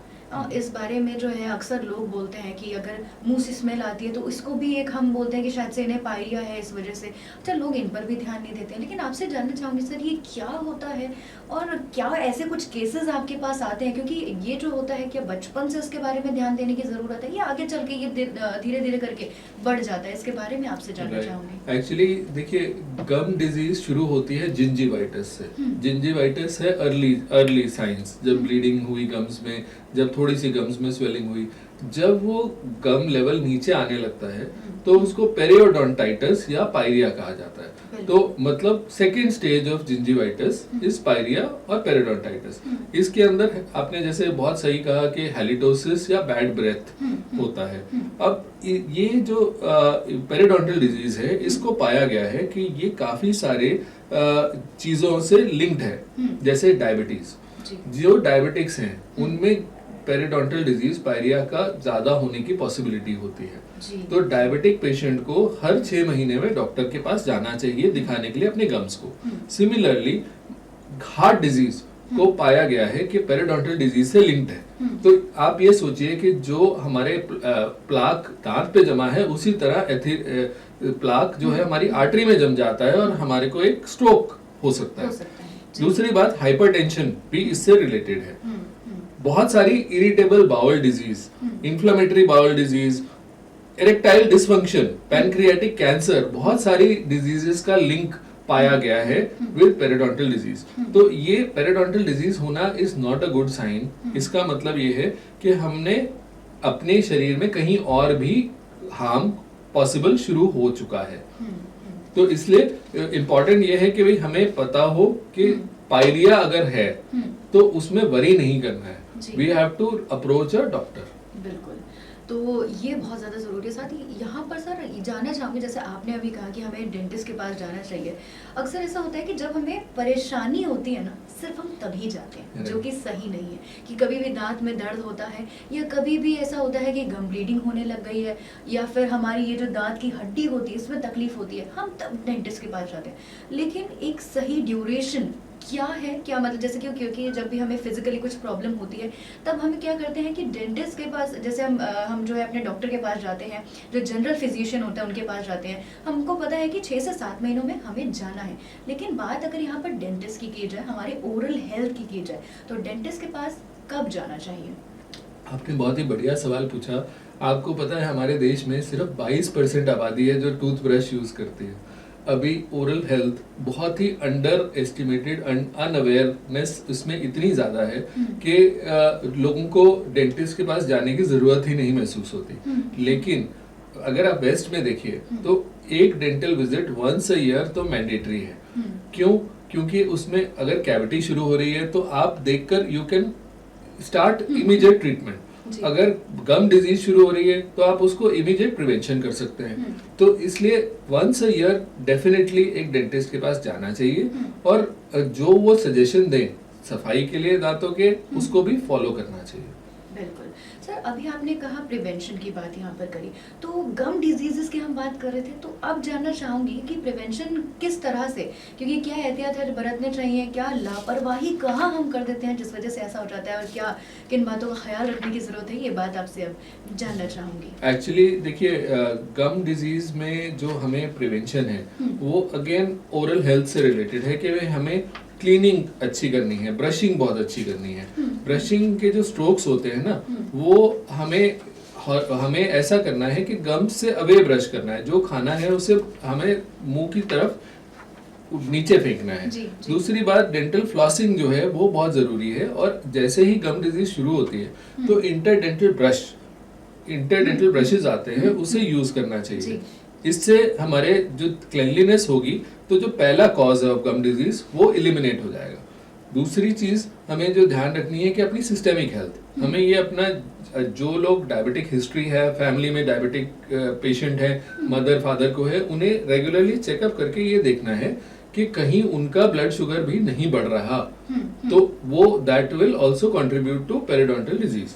इस बारे में जो है अक्सर लोग बोलते हैं कि अगर मुंह से स्मेल आती है तो इसको भी एक हम बोलते हैं कि शायद से इन्हें पायरिया है इस वजह से। अच्छा, लोग इन पर भी ध्यान नहीं देते हैं, लेकिन आपसे जानना चाहूँगी सर ये क्या होता है और क्या ऐसे कुछ केसेस आपके पास आते हैं, क्योंकि ये जो होता है क्या बचपन से इसके बारे में ध्यान देने की ज़रूरत है या आगे चल के ये धीरे धीरे करके बढ़ जाता है, इसके बारे में आपसे जानना चाहूँगी। एक्चुअली देखिए, गम डिजीज शुरू होती है जिंजीवाइटिस से। जिंजीवाइटिस है अर्ली साइंस, जब ब्लीडिंग हुई गम्स में, जब थोड़ी सी गम्स में स्वेलिंग हुई, जब वो गम लेवल नीचे आने लगता है तो उसको पेरियोडोंटाइटिस या पायरिया कहा जाता है। तो मतलब second stage of gingivitis is pyorrhoea और पेरियोडोंटाइटिस। इसके अंदर आपने जैसे बहुत सही कहा कि हैलिटोसिस या बैड ब्रेथ होता है। अब ये जो पेरियोडोंटल डिजीज है, इसको पाया गया है कि ये काफी सारे चीजों से लिंक्ड है, जैसे डायबिटीज। जो डायबिटिक्स हैं उनमें पेरियोडोंटल डिजीज पायरिया का ज्यादा होने की पॉसिबिलिटी होती है। तो डायबिटिक पेशेंट को हर 6 महीने में डॉक्टर के पास जाना चाहिए दिखाने के लिए अपने गम्स को। सिमिलरली हार्ट डिजीज को पाया गया है कि पेरियोडोंटल डिजीज से लिंक्ड है। तो आप ये सोचिए कि जो हमारे प्लाक दांत पे जमा है, उसी तरह प्लाक जो है हमारी आर्टरी में जम जाता है और हमारे को एक स्ट्रोक हो सकता है। दूसरी बात, हाइपरटेंशन भी इससे रिलेटेड है। बहुत सारी irritable bowel disease, inflammatory bowel disease, erectile dysfunction, pancreatic cancer, बहुत सारी डिजीजेस का लिंक पाया गया है विद पेरियोडोंटल डिजीज। तो ये पेरियोडोंटल डिजीज होना is not a good sign. इसका मतलब ये है कि हमने अपने शरीर में कहीं और भी हार्म पॉसिबल शुरू हो चुका है। तो इसलिए इम्पोर्टेंट ये है कि भाई हमें पता हो कि पायरिया अगर है तो उसमें वरी नहीं करना है। We have to approach a doctor. बिल्कुल, तो ये बहुत ज़्यादा ज़रूरी है। साथ ही यहाँ पर सर जानना चाहूँगी, जैसे आपने अभी कहा कि हमें डेंटिस्ट के पास जाना चाहिए। अक्सर ऐसा होता है कि जब हमें परेशानी होती है ना, सिर्फ हम तभी जाते हैं, जो कि सही नहीं है। कि कभी भी दांत में दर्द होता है या कभी भी ऐसा होता है कि गम ब्लीडिंग होने लग गई है या फिर हमारी ये जो दांत की हड्डी होती है इसमें तकलीफ होती है, हम तब डेंटिस्ट के पास जाते हैं। लेकिन एक सही ड्यूरेशन क्या है, क्या मतलब जैसे क्योंकि जब भी हमें फिजिकली कुछ प्रॉब्लम होती है तब हम क्या करते हैं कि डेंटिस्ट के पास, जैसे हम जो है अपने डॉक्टर के पास जाते हैं, जो जनरल फिजिशियन होता है उनके पास जाते हैं। हमको पता है कि 6 से 7 महीनों में हमें जाना है। लेकिन बात अगर यहाँ पर डेंटिस्ट की की जाए, हमारे ओरल हेल्थ की जाए, तो डेंटिस्ट के पास कब जाना चाहिए? आपने बहुत ही बढ़िया सवाल पूछा। आपको पता है हमारे देश में सिर्फ 22% आबादी है जो टूथब्रश यूज करती है। अभी ओरल हेल्थ बहुत ही अंडर एस्टिमेटेड, अनअवेयरनेस इसमें इतनी ज्यादा है कि लोगों को डेंटिस्ट के पास जाने की जरूरत ही नहीं महसूस होती। लेकिन अगर आप वेस्ट में देखिए तो एक dental visit once a year तो मैंडेटरी है। क्यों? क्योंकि उसमें अगर कैविटी शुरू हो रही है तो आप देखकर you can start immediate treatment. अगर गम डिजीज शुरू हो रही है तो आप उसको इमीडिएट प्रिवेंशन कर सकते हैं। तो इसलिए वंस अ ईयर डेफिनेटली एक डेंटिस्ट के पास जाना चाहिए और जो वो सजेशन दें सफाई के लिए दांतों के, उसको भी फॉलो करना चाहिए। बिल्कुल सर, अभी आपने कहा प्रिवेंशन की बात यहाँ पर करी, तो गम डिजीजेस की हम बात कर रहे थे, तो अब जानना चाहूंगी कि प्रिवेंशन किस तरह से, क्योंकि क्या एहतियात बरतने चाहिए, क्या लापरवाही कहाँ हम कर देते हैं जिस वजह से ऐसा हो जाता है और क्या किन बातों का ख्याल रखने की जरूरत है, ये बात आपसे अब जानना चाहूंगी। एक्चुअली देखिए, गम डिजीज में जो हमें प्रिवेंशन है वो अगेन ओरल हेल्थ से रिलेटेड है कि हमें क्लीनिंग अच्छी करनी है, ब्रशिंग बहुत अच्छी करनी है। ब्रशिंग के जो स्ट्रोक्स होते हैं ना, वो हमें ऐसा करना है कि गम से अवे ब्रश करना है। जो खाना है उसे हमें मुंह की तरफ नीचे फेंकना है। दूसरी बात, डेंटल फ्लॉसिंग जो है वो बहुत जरूरी है। और जैसे ही गम डिजीज शुरू होती है तो इंटरडेंटल ब्रशेज आते हैं, उसे यूज करना चाहिए। इससे हमारे जो क्लेanलीनेस होगी तो जो पहला कॉज ऑफ गम डिजीज वो एलिमिनेट हो जाएगा। दूसरी चीज हमें जो ध्यान रखनी है कि अपनी सिस्टेमिक हेल्थ, हमें ये अपना, जो लोग डायबिटिक हिस्ट्री है, फैमिली में डायबिटिक पेशेंट है, मदर फादर को है, उन्हें रेगुलरली चेकअप करके ये देखना है कि कहीं उनका ब्लड शुगर भी नहीं बढ़ रहा। तो वो that will also contribute to periodontal disease.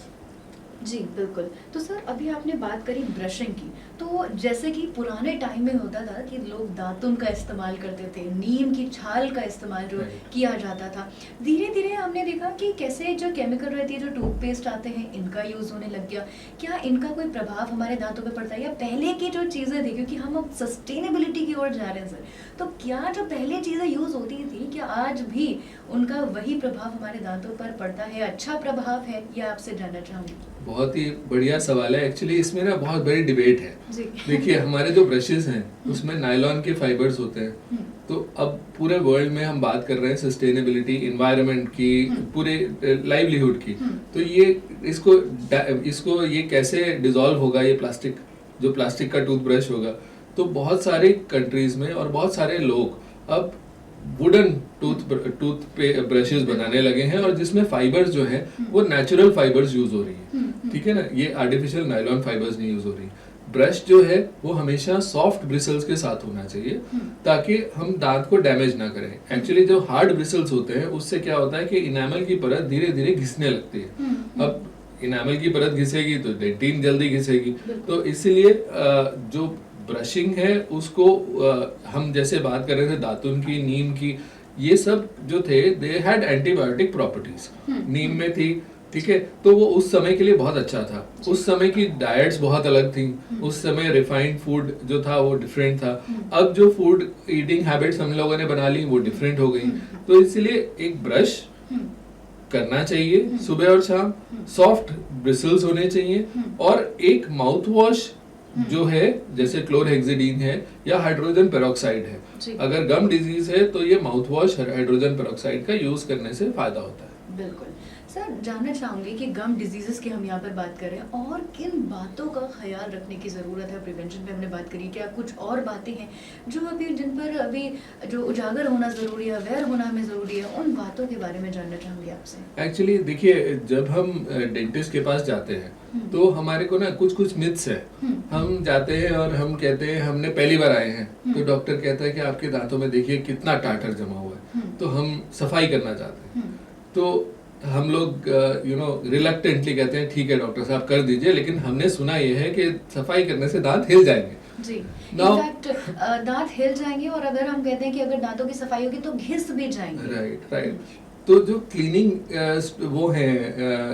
जी, बिल्कुल। तो सर अभी आपने बात करी ब्रशिंग की, तो जैसे कि पुराने टाइम में होता था कि लोग दातुन का इस्तेमाल करते थे, नीम की छाल का इस्तेमाल जो राइट। किया जाता था। धीरे-धीरे हमने देखा कि कैसे जो केमिकल रहती है, जो टूथपेस्ट आते हैं, इनका यूज़ होने लग गया। क्या इनका कोई प्रभाव हमारे दाँतों पे पड़ता है या पहले की जो चीज़ें थी, क्योंकि हम अब सस्टेनेबिलिटी की ओर जा रहे हैं सर, तो क्या जो पहले चीज़ें यूज़ होती थी, क्या आज भी उनका वही प्रभाव हमारे दाँतों पर पड़ता है, अच्छा प्रभाव है? ये आपसे जानना चाहूँगी। बहुत ही बढ़िया सवाल है। एक्चुअली इसमें ना बहुत बड़ी डिबेट है। जी। देखिए हमारे जो ब्रशेज़ हैं उसमें नायलॉन के फाइबर्स होते हैं। हुँ, तो अब पूरे वर्ल्ड में हम बात कर रहे हैं सस्टेनेबिलिटी, एनवायरनमेंट की, पूरे लाइवलीहुड की। हुँ, तो ये इसको ये कैसे डिसॉल्व होगा, ये प्लास्टिक, जो प्लास्टिक का टूथब्रश होगा। तो बहुत सारे कंट्रीज में और बहुत सारे लोग अब वुडन टूथ पे ब्रशेस बनाने लगे हैं, और जिसमें फाइबर्स जो है वो नेचुरल फाइबर्स यूज हो रही है। ठीक है ना, ये आर्टिफिशियल नायलॉन फाइबर्स नहीं यूज हो रही। ब्रश जो है वो हमेशा सॉफ्ट ब्रिसल्स के साथ होना चाहिए ताकि हम दांत को डैमेज ना करें। एक्चुअली जो हार्ड ब्रिसल्स होते हैं उससे क्या होता है कि इनामल की परत धीरे धीरे घिसने लगती है। अब इनामल की परत घिसेगी तो डेंटिन जल्दी घिसेगी। तो इसलिए जो ब्रशिंग है उसको हम जैसे बात कर रहे थे दातुन की, नीम की, ये सब जो थे दे हैड एंटीबायोटिक प्रॉपर्टीज। नीम में थी, ठीक है, तो वो उस समय के लिए बहुत अच्छा था। उस समय की डाइट्स बहुत अलग थी, उस समय रिफाइंड फूड जो था वो डिफरेंट था। अब जो फूड ईटिंग हैबिट्स हम लोगों ने बना ली वो डिफरेंट हो गई। तो इसलिए एक ब्रश करना चाहिए सुबह और शाम, सॉफ्ट ब्रिसल्स होने चाहिए, और एक माउथ वॉश जो है जैसे क्लोरहेक्सिडीन है या हाइड्रोजन पेरोक्साइड है। अगर गम डिजीज है तो ये माउथ वॉश हाइड्रोजन पेरोक्साइड का यूज करने से फायदा होता है। बिल्कुल। सर जानना चाहूँगी कि गम डिजीजेस की हम यहाँ पर बात कर रहे हैं, और किन बातों का ख्याल रखने की ज़रूरत है? प्रिवेंशन पे हमने बात करी, क्या कुछ और बातें हैं जो अभी जिन पर अभी जो उजागर होना ज़रूरी है, अवेयर होना हमें ज़रूरी है, उन बातों के बारे में जानना चाहूँगी आपसे। एक्चुअली देखिए जब हम डेंटिस्ट के पास जाते हैं तो हमारे को ना कुछ कुछ मिथ्स है। हम जाते हैं और हम कहते हैं हमने पहली बार आए हैं, तो डॉक्टर कहता है कि आपके दांतों में देखिए कितना टाटर जमा हुआ है, तो हम सफाई करना चाहते हैं। तो हम लोग रिलक्टेंटली कहते हैं ठीक है डॉक्टर साहब कर दीजिए, लेकिन हमने सुना ये है कि सफाई करने से दांत हिल जाएंगे। जी, Now- इनफैक्ट दांत हिल जाएंगे, और अगर हम कहते हैं कि अगर दांतों की सफाई होगी तो घिस भी जाएंगे। Right right. तो जो क्लीनिंग वो है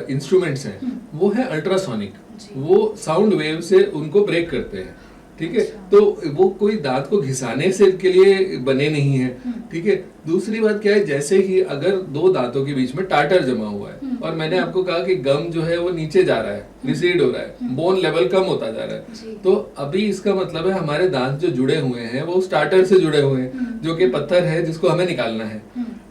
इंस्ट्रूमेंट्स हैं वो है अल्ट्रासोनिक, वो साउंड वेव से उनको ब्रेक करते हैं। ठीक है, अच्छा। तो वो कोई दांत को घिसाने से के लिए बने नहीं है। ठीक है, दूसरी बात क्या है, जैसे ही अगर दो दांतों के बीच में टाटर जमा हुआ है और मैंने आपको कहा कि गम जो है वो नीचे जा रहा है, रिसीड हो रहा है, बोन लेवल कम होता जा रहा है, तो अभी इसका मतलब है हमारे दांत जो जुड़े हुए हैं वो उस टाटर से जुड़े हुए हैं जो कि पत्थर है जिसको हमें निकालना है।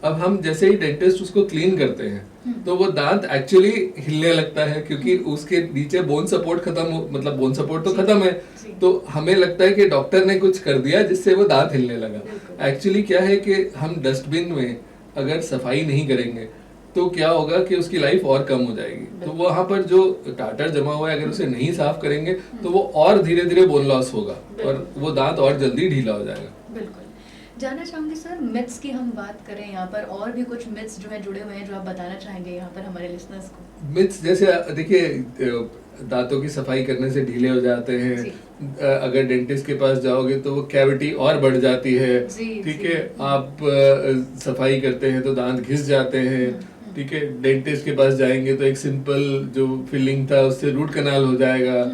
अब हम जैसे ही डेंटिस्ट उसको क्लीन करते हैं तो वो दांत एक्चुअली हिलने लगता है, क्योंकि उसके नीचे बोन सपोर्ट मतलब बोन सपोर्ट तो खत्म है। तो हमें लगता है कि डॉक्टर ने कुछ कर दिया जिससे वो दांत हिलने लगा। एक्चुअली क्या है कि हम डस्टबिन में अगर सफाई नहीं करेंगे तो क्या होगा कि उसकी लाइफ और कम हो जाएगी। तो वहां पर जो टाटर जमा हुआ है अगर उसे नहीं साफ करेंगे तो वो और धीरे धीरे बोन लॉस होगा और वो दांत और जल्दी ढीला हो जाएगा। बिल्कुल। जानना चाहूंगी सर, मिथ्स की हम बात करें यहाँ पर, और भी कुछ मिथ्स जो है जुड़े हुए हैं जो आप बताना चाहेंगे यहाँ पर हमारे लिसनर्स को? मिथ्स जैसे देखिए दांतों की सफाई करने से ढीले हो जाते हैं, अगर डेंटिस्ट के पास जाओगे तो वो कैविटी और बढ़ जाती है। ठीक है, आप सफाई करते हैं तो दांत घिस जाते हैं। ठीक है, डेंटिस्ट के पास जाएंगे तो एक सिंपल जो फिलिंग था उससे रूट कनाल हो जाएगा।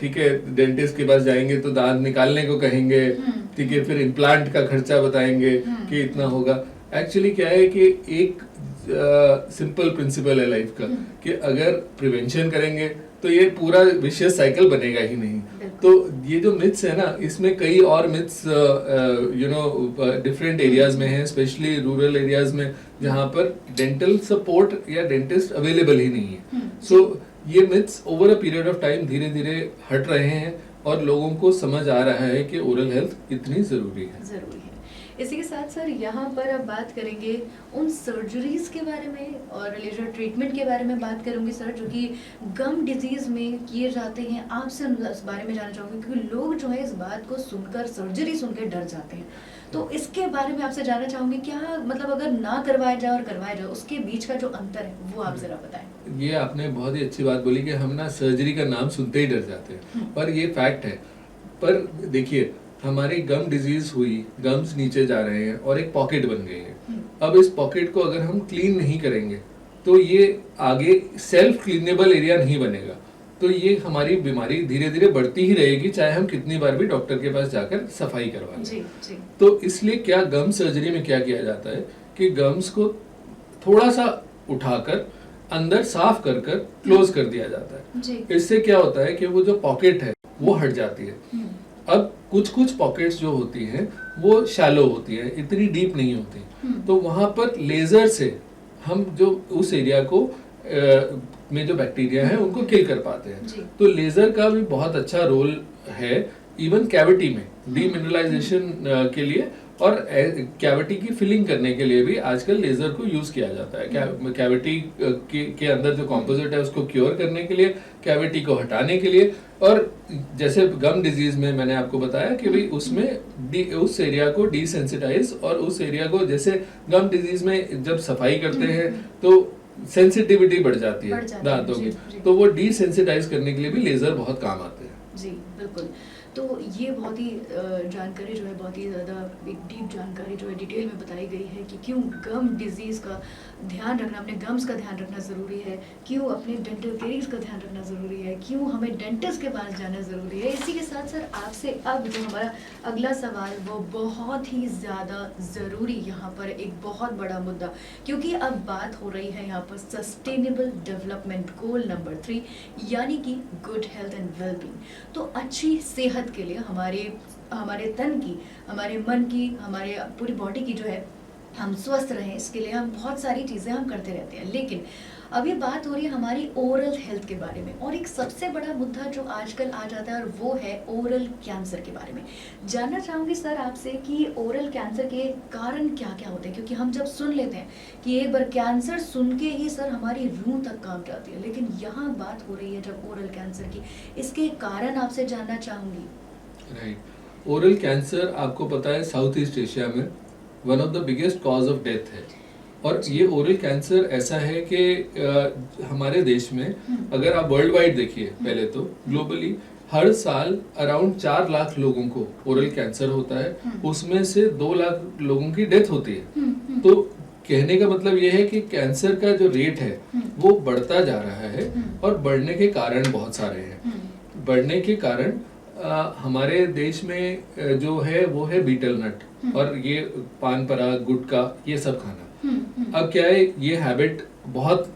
ठीक है, डेंटिस्ट के पास जाएंगे तो दांत निकालने को कहेंगे। ठीक है, फिर इम्प्लांट का खर्चा बताएंगे कि इतना होगा। एक्चुअली क्या है कि एक सिंपल प्रिंसिपल है लाइफ का कि अगर प्रिवेंशन करेंगे तो ये पूरा विशियस साइकिल बनेगा ही नहीं। तो ये जो मिथ्स है ना, इसमें कई और मिथ्स डिफरेंट एरियाज में हैं, स्पेशली रूरल एरियाज में जहाँ पर डेंटल सपोर्ट या डेंटिस्ट अवेलेबल ही नहीं है। सो ये myths over a period of time धीरे धीरे हट रहे हैं और लोगों को समझ आ रहा है कि ओरल हेल्थ इतनी जरूरी है। इसी के साथ सर यहाँ पर अब बात करेंगे उन सर्जरीज के बारे में और लेजर ट्रीटमेंट के बारे में बात करूंगी सर, जो कि गम डिजीज में किए जाते हैं। आपसे इस बारे में जानना चाहूंगी क्योंकि लोग जो है इस बात को सुनकर, सर्जरी सुनकर डर जाते हैं। तो इसके बारे में आपसे जानना चाहूंगी, क्या मतलब अगर ना करवाया जाए और करवाया जाए, उसके बीच का जो अंतर है वो आप जरा बताएं। ये आपने बहुत ही अच्छी बात बोली कि हम ना सर्जरी का नाम सुनते ही डर जाते हैं, पर ये फैक्ट है। पर देखिए, हमारी गम डिजीज हुई, गम्स नीचे जा रहे हैं और एक पॉकेट बन गई है। अब इस पॉकेट को अगर हम क्लीन नहीं करेंगे तो ये आगे सेल्फ क्लीनेबल एरिया नहीं बनेगा, तो ये हमारी बीमारी धीरे धीरे बढ़ती ही रहेगी, चाहे हम कितनी बार भी डॉक्टर के पास जाकर सफाई करवा लें। जी, जी। तो इसलिए क्या गम सर्जरी में क्या किया जाता है कि गम्स को थोड़ा सा उठाकर अंदर साफ कर कर क्लोज कर दिया जाता है। जी। इससे क्या होता है कि वो जो पॉकेट है वो हट जाती है। अब कुछ कुछ पॉकेट्स जो होती हैं वो शैलो होती है, इतनी डीप नहीं होती, तो वहां पर लेजर से हम जो उस एरिया को में जो बैक्टीरिया है उनको किल कर पाते हैं। तो लेजर का भी बहुत अच्छा रोल है इवन कैविटी में डीमिनरलाइजेशन के लिए, और कैविटी की फिलिंग करने के लिए भी आजकल लेजर को यूज किया जाता है। कैविटी के अंदर जो कॉम्पोजिट है उसको क्योर करने के लिए, कैविटी को हटाने के लिए, और जैसे गम डिजीज में मैंने आपको बताया कि भाई उसमें उस एरिया को डिसेंसिटाइज, और उस एरिया को जैसे गम डिजीज में जब सफाई करते हैं तो सेंसिटिविटी बढ़ जाती है दांतों की, तो वो डिसेंसिटाइज करने के लिए भी लेजर बहुत काम आते हैं। जी बिल्कुल। तो ये बहुत ही जानकारी जो है, बहुत ही ज़्यादा एक डीप जानकारी जो है डिटेल में बताई गई है कि क्यों गम डिजीज़ का ध्यान रखना, अपने गम्स का ध्यान रखना ज़रूरी है, क्यों अपने डेंटल केरीज का ध्यान रखना ज़रूरी है, क्यों हमें डेंटिस्ट के पास जाना ज़रूरी है। इसी के साथ सर आपसे अब जो हमारा अगला सवाल वो बहुत ही ज़्यादा ज़रूरी, यहाँ पर एक बहुत बड़ा मुद्दा, क्योंकि अब बात हो रही है यहाँ पर सस्टेनेबल डेवलपमेंट गोल नंबर 3 यानी कि गुड हेल्थ एंड वेलबींग। तो अच्छी सेहत के लिए हमारे तन की, हमारे मन की, हमारे पूरी बॉडी की जो है हम स्वस्थ रहें, इसके लिए हम बहुत सारी चीज़ें हम करते रहते हैं। लेकिन अभी बात हो रही है हमारी ओरल हेल्थ के बारे में, और एक सबसे बड़ा मुद्दा जो आजकल आ जाता है और वो है ओरल कैंसर के बारे में। जानना चाहूँगी सर आपसे कि ओरल कैंसर के कारण क्या क्या होते हैं, क्योंकि हम जब सुन लेते हैं कि एक बार कैंसर सुन के ही सर हमारी रूह तक कांप जाती है, लेकिन यहाँ बात हो रही है जब ओरल कैंसर की, इसके कारण आपसे जानना चाहूँगी। राइट। ओरल कैंसर आपको पता है साउथ ईस्ट एशिया में one of the biggest cause of death है, और ये ओरल कैंसर ऐसा है कि हमारे देश में अगर आप वर्ल्ड वाइड देखिए, पहले तो ग्लोबली हर साल अराउंड 4 लाख लोगों को ओरल कैंसर होता है, उसमें से 2 लाख लोगों की डेथ होती है। तो कहने का मतलब ये है कि कैंसर का जो रेट है वो बढ़ता जा रहा है, और बढ़ने के कारण बहुत सारे हैं। बढ़ने के कारण हमारे देश में जो है वो है बीटल नट, और ये पान पराग, गुटखा, ये सब खाना। अब क्या है, ये हैबिट बहुत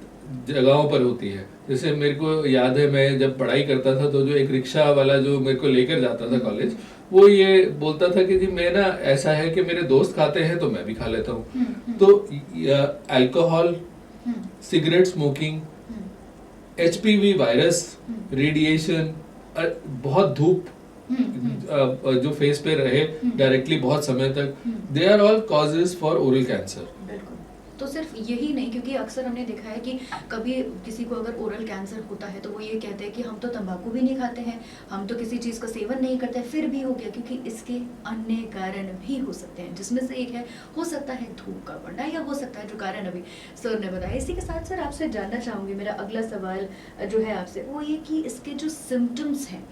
जगहों पर होती है। जैसे मेरे को याद है, मैं जब पढ़ाई करता था तो जो एक रिक्शा वाला जो मेरे को लेकर जाता था कॉलेज, वो ये बोलता था कि जी मैं ना, ऐसा है कि मेरे दोस्त खाते हैं तो मैं भी खा लेता हूँ। तो alcohol, cigarette smoking, HPV virus, radiation, बहुत धूप जो फेस पे रहे डायरेक्टली बहुत समय तक, they are all causes for oral cancer. तो सिर्फ यही नहीं, क्योंकि अक्सर हमने देखा है कि कभी किसी को अगर ओरल कैंसर होता है तो वो ये कहते हैं कि हम तो तंबाकू भी नहीं खाते हैं, हम तो किसी चीज़ का सेवन नहीं करते, फिर भी हो गया, क्योंकि इसके अन्य कारण भी हो सकते हैं, जिसमें से एक है, हो सकता है धूप का बढ़ना, या हो सकता है जो कारण अभी सर ने बताया। इसी के साथ सर आपसे जानना चाहूँगी, मेरा अगला सवाल जो है आपसे वो ये कि इसके जो सिम्टम्स हैं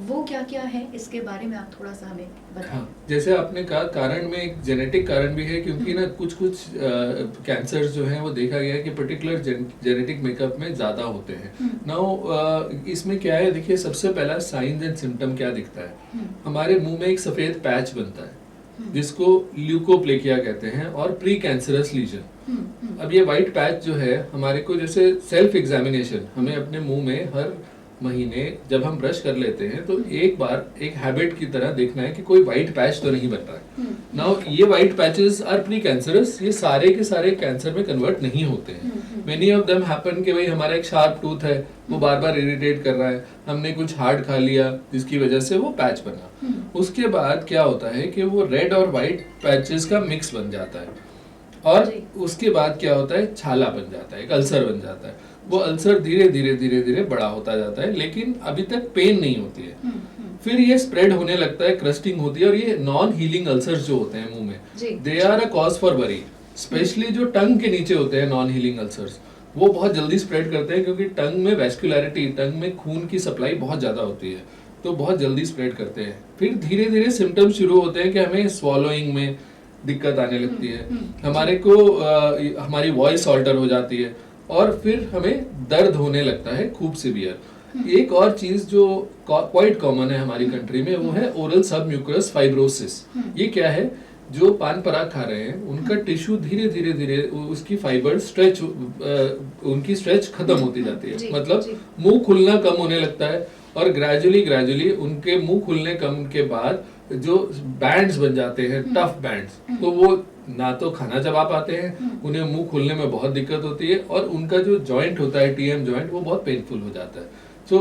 वो क्या क्या है, इसके बारे में आप थोड़ा सा हमें बताएं। हाँ, जैसे आपने कहा, कारण में एक जेनेटिक कारण भी है, क्योंकि ना कुछ कैंसर्स जो हैं वो देखा गया है कि पर्टिकुलर जेनेटिक मेकअप में ज्यादा होते हैं। नाउ इसमें क्या है, देखिए सबसे पहला साइंस एंड सिम्टम क्या दिखता है, हमारे मुंह में एक सफेद पैच बनता है जिसको ल्यूकोप्लेकिया कहते हैं, और प्री कैंसरस लीजन। अब ये वाइट पैच जो है, हमारे को जैसे सेल्फ एग्जामिनेशन, हमें अपने मुंह में हर महीने जब हम ब्रश कर लेते हैं तो एक बार एक हैबिट की तरह देखना है कि कोई व्हाइट पैच तो नहीं बन रहा है। नाउ ये white patches are precancerous, ये सारे के सारे कैंसर में कन्वर्ट नहीं होते हैं। मेनी ऑफ देम हैपन कि भाई हमारा एक शार्प टूथ है, वो बार बार इरिटेट कर रहा है, हमने कुछ हार्ड खा लिया जिसकी वजह से वो पैच बना। उसके बाद क्या होता है कि वो रेड और व्हाइट पैचेस का मिक्स बन जाता है, और उसके बाद क्या होता है, छाला बन जाता है, एक अल्सर बन जाता है। वो अल्सर धीरे धीरे धीरे धीरे बड़ा होता जाता है, लेकिन अभी तक पेन नहीं होती है। फिर ये स्प्रेड होने लगता है, क्रस्टिंग होती है, और ये नॉन हीलिंग अल्सर्स जो होते हैं मुंह में, जी। They are a cause for worry. Specially जो टंग के नीचे होते हैं नॉन हीलिंग अल्सर्स, वो बहुत जल्दी स्प्रेड करते हैं क्योंकि टंग में वैस्कुलैरिटी, टंग में खून की सप्लाई बहुत ज़्यादा होती है, तो बहुत जल्दी स्प्रेड करते हैं। फिर धीरे धीरे सिम्टम्स शुरू होते हैं कि हमें स्वॉलोइंग में दिक्कत आने लगती है, हमारे को हमारी वॉइस ऑल्टर हो जाती है, और फिर हमें दर्द होने लगता है खूब सिवियर। एक और चीज जो क्वाइट कॉमन है हमारी कंट्री में, वो है ओरल सबम्यूकस फाइब्रोसिस। ये क्या है? जो पान पराग खा रहे हैं उनका टिश्यू धीरे धीरे धीरे उसकी फाइबर स्ट्रेच, उनकी स्ट्रेच खत्म होती जाती है, मतलब मुंह खुलना कम होने लगता है, और ग्रेजुअली उनके मुंह खुलने कम के बाद जो बैंड्स बन जाते हैं, टफ बैंड्स, तो वो ना तो खाना चबा पाते हैं, उन्हें मुंह खोलने में बहुत दिक्कत होती है, और उनका जो जॉइंट होता है टीएम जॉइंट, वो बहुत पेनफुल हो जाता है। So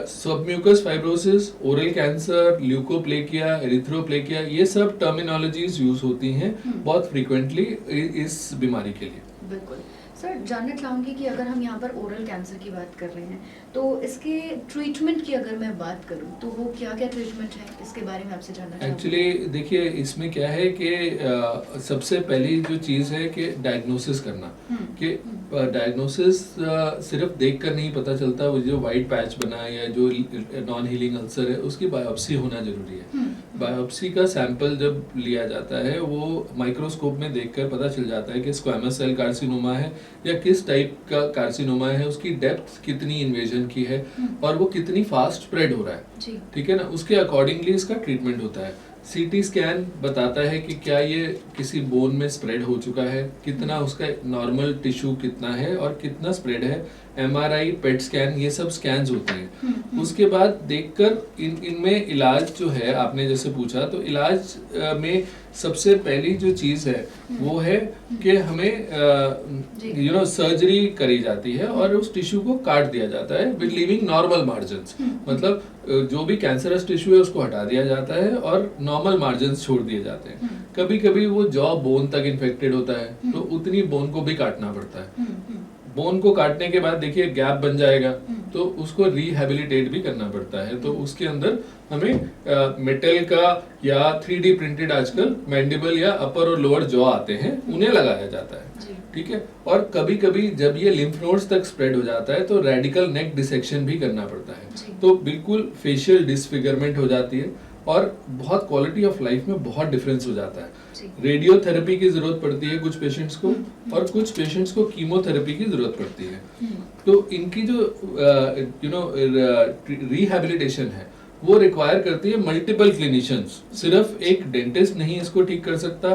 submucous fibrosis, oral cancer, leukoplakia, erythroplakia, ये सब टर्मिनोलॉजीज यूज होती हैं बहुत फ्रीक्वेंटली इस बीमारी के लिए। बिल्कुल सर, जानना चाहूँगी कि अगर हम यहाँ पर ओरल कैंसर की बात कर रहे हैं, तो इसके ट्रीटमेंट की अगर मैं बात करूँ तो वो क्या क्या ट्रीटमेंट है, इसके बारे में आपसे जानना चाहूँगी। एक्चुअली देखिए, इसमें क्या है कि सबसे पहली जो चीज़ है कि डायग्नोसिस करना, कि डायग्नोसिस सिर्फ देख कर नहीं पता चलता। वो जो वाइट पैच बना है या जो नॉन हीलिंग अल्सर है, उसकी बायोप्सी होना जरूरी है। बायोप्सी का सैंपल जब लिया जाता है, वो माइक्रोस्कोप में देखकर पता चल जाता है कि स्क्वैमस सेल कार्सिनोमा है या किस टाइप का कार्सिनोमा है, उसकी डेप्थ कितनी इन्वेजन की है, और वो कितनी फास्ट स्प्रेड हो रहा है, ठीक है ना। उसके अकॉर्डिंगली इसका ट्रीटमेंट होता है। सीटी स्कैन बताता है कि क्या ये किसी बोन में स्प्रेड हो चुका है, कितना उसका नॉर्मल टिश्यू कितना है और कितना स्प्रेड है। एमआरआई, पेट स्कैन, ये सब स्कैन्स होते हैं। उसके बाद देखकर इनमें इलाज जो है, आपने जैसे पूछा, तो इलाज में सबसे पहली जो चीज है वो है कि हमें सर्जरी करी जाती है और उस टिश्यू को काट दिया जाता है विद लीविंग नॉर्मल मार्जिन्स। मतलब जो भी कैंसरस टिश्यू है उसको हटा दिया जाता है और नॉर्मल मार्जिन्स छोड़ दिए जाते हैं। कभी कभी वो जॉ बोन तक इन्फेक्टेड होता है, तो उतनी बोन को भी काटना पड़ता है। बोन को काटने के बाद देखिए गैप बन जाएगा, तो उसको रिहेबिलिटेट भी करना पड़ता है। तो उसके अंदर हमें मेटल का या 3D प्रिंटेड आजकल मैंडिबल या अपर और लोअर जॉ आते हैं, उन्हें लगाया जाता है, ठीक है। और कभी कभी जब ये लिम्फ नोड्स तक स्प्रेड हो जाता है तो रेडिकल नेक डिसेक्शन भी करना पड़ता है। तो बिल्कुल फेशियल डिसफिगरमेंट हो जाती है और बहुत क्वालिटी ऑफ लाइफ में बहुत डिफरेंस हो जाता है। रेडियोथेरेपी की जरूरत पड़ती है कुछ पेशेंट्स को, और कुछ पेशेंट्स को कीमोथेरेपी की जरूरत पड़ती है। तो इनकी जो रिहैबिलिटेशन है वो रिक्वायर करती है मल्टीपल क्लिनिशियंस। सिर्फ एक डेंटिस्ट नहीं इसको ठीक कर सकता,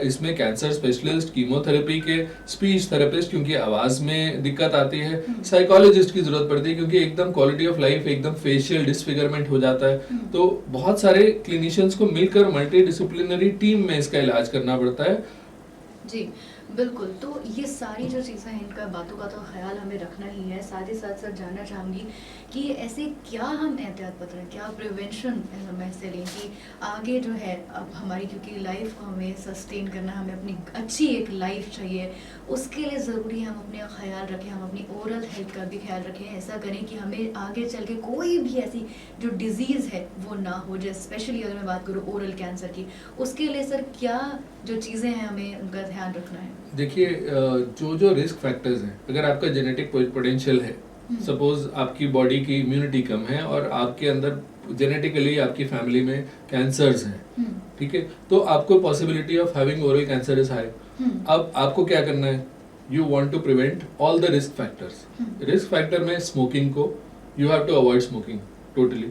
इसमें कैंसर स्पेशलिस्ट, कीमोथेरेपी के स्पीच थेरेपिस्ट क्योंकि आवाज में दिक्कत आती है, साइकोलॉजिस्ट की जरूरत पड़ती है क्योंकि एकदम क्वालिटी ऑफ लाइफ एकदम फेशियल डिसफिगरमेंट हो जाता है। तो बहुत सारे क्लिनिशियंस को मिलकर मल्टी डिसिप्लिनरी टीम में इसका इलाज करना पड़ता है। जी बिल्कुल, तो ये सारी जो चीज़ें हैं, इनका बातों का तो ख्याल हमें रखना ही है। साथ ही साथ सर जानना चाहूँगी कि ऐसे क्या हम एहतियात बरतें, क्या प्रिवेंशन हम ऐसे लें कि आगे जो है, अब हमारी क्योंकि लाइफ को हमें सस्टेन करना, हमें अपनी अच्छी एक लाइफ चाहिए, उसके लिए ज़रूरी है हम अपने ख्याल रखें, हम अपनी ओरल हेल्थ का भी ख्याल रखें। ऐसा करें कि हमें आगे चल के कोई भी ऐसी जो डिजीज़ है वो ना हो जाए। स्पेशली अगर मैं बात करूँ ओरल कैंसर की, उसके लिए सर क्या जो चीज़ें हैं हमें उनका ध्यान रखना है? देखिए, जो रिस्क फैक्टर्स हैं, अगर आपका जेनेटिक पोटेंशियल है, सपोज आपकी बॉडी की इम्यूनिटी कम है और आपके अंदर जेनेटिकली आपकी फैमिली में कैंसर्स हैं, ठीक है, तो आपको possibility of having oral cancer is high. अब आपको क्या करना है? You want to prevent all the risk factors. Risk factor में स्मोकिंग को you have to avoid smoking totally.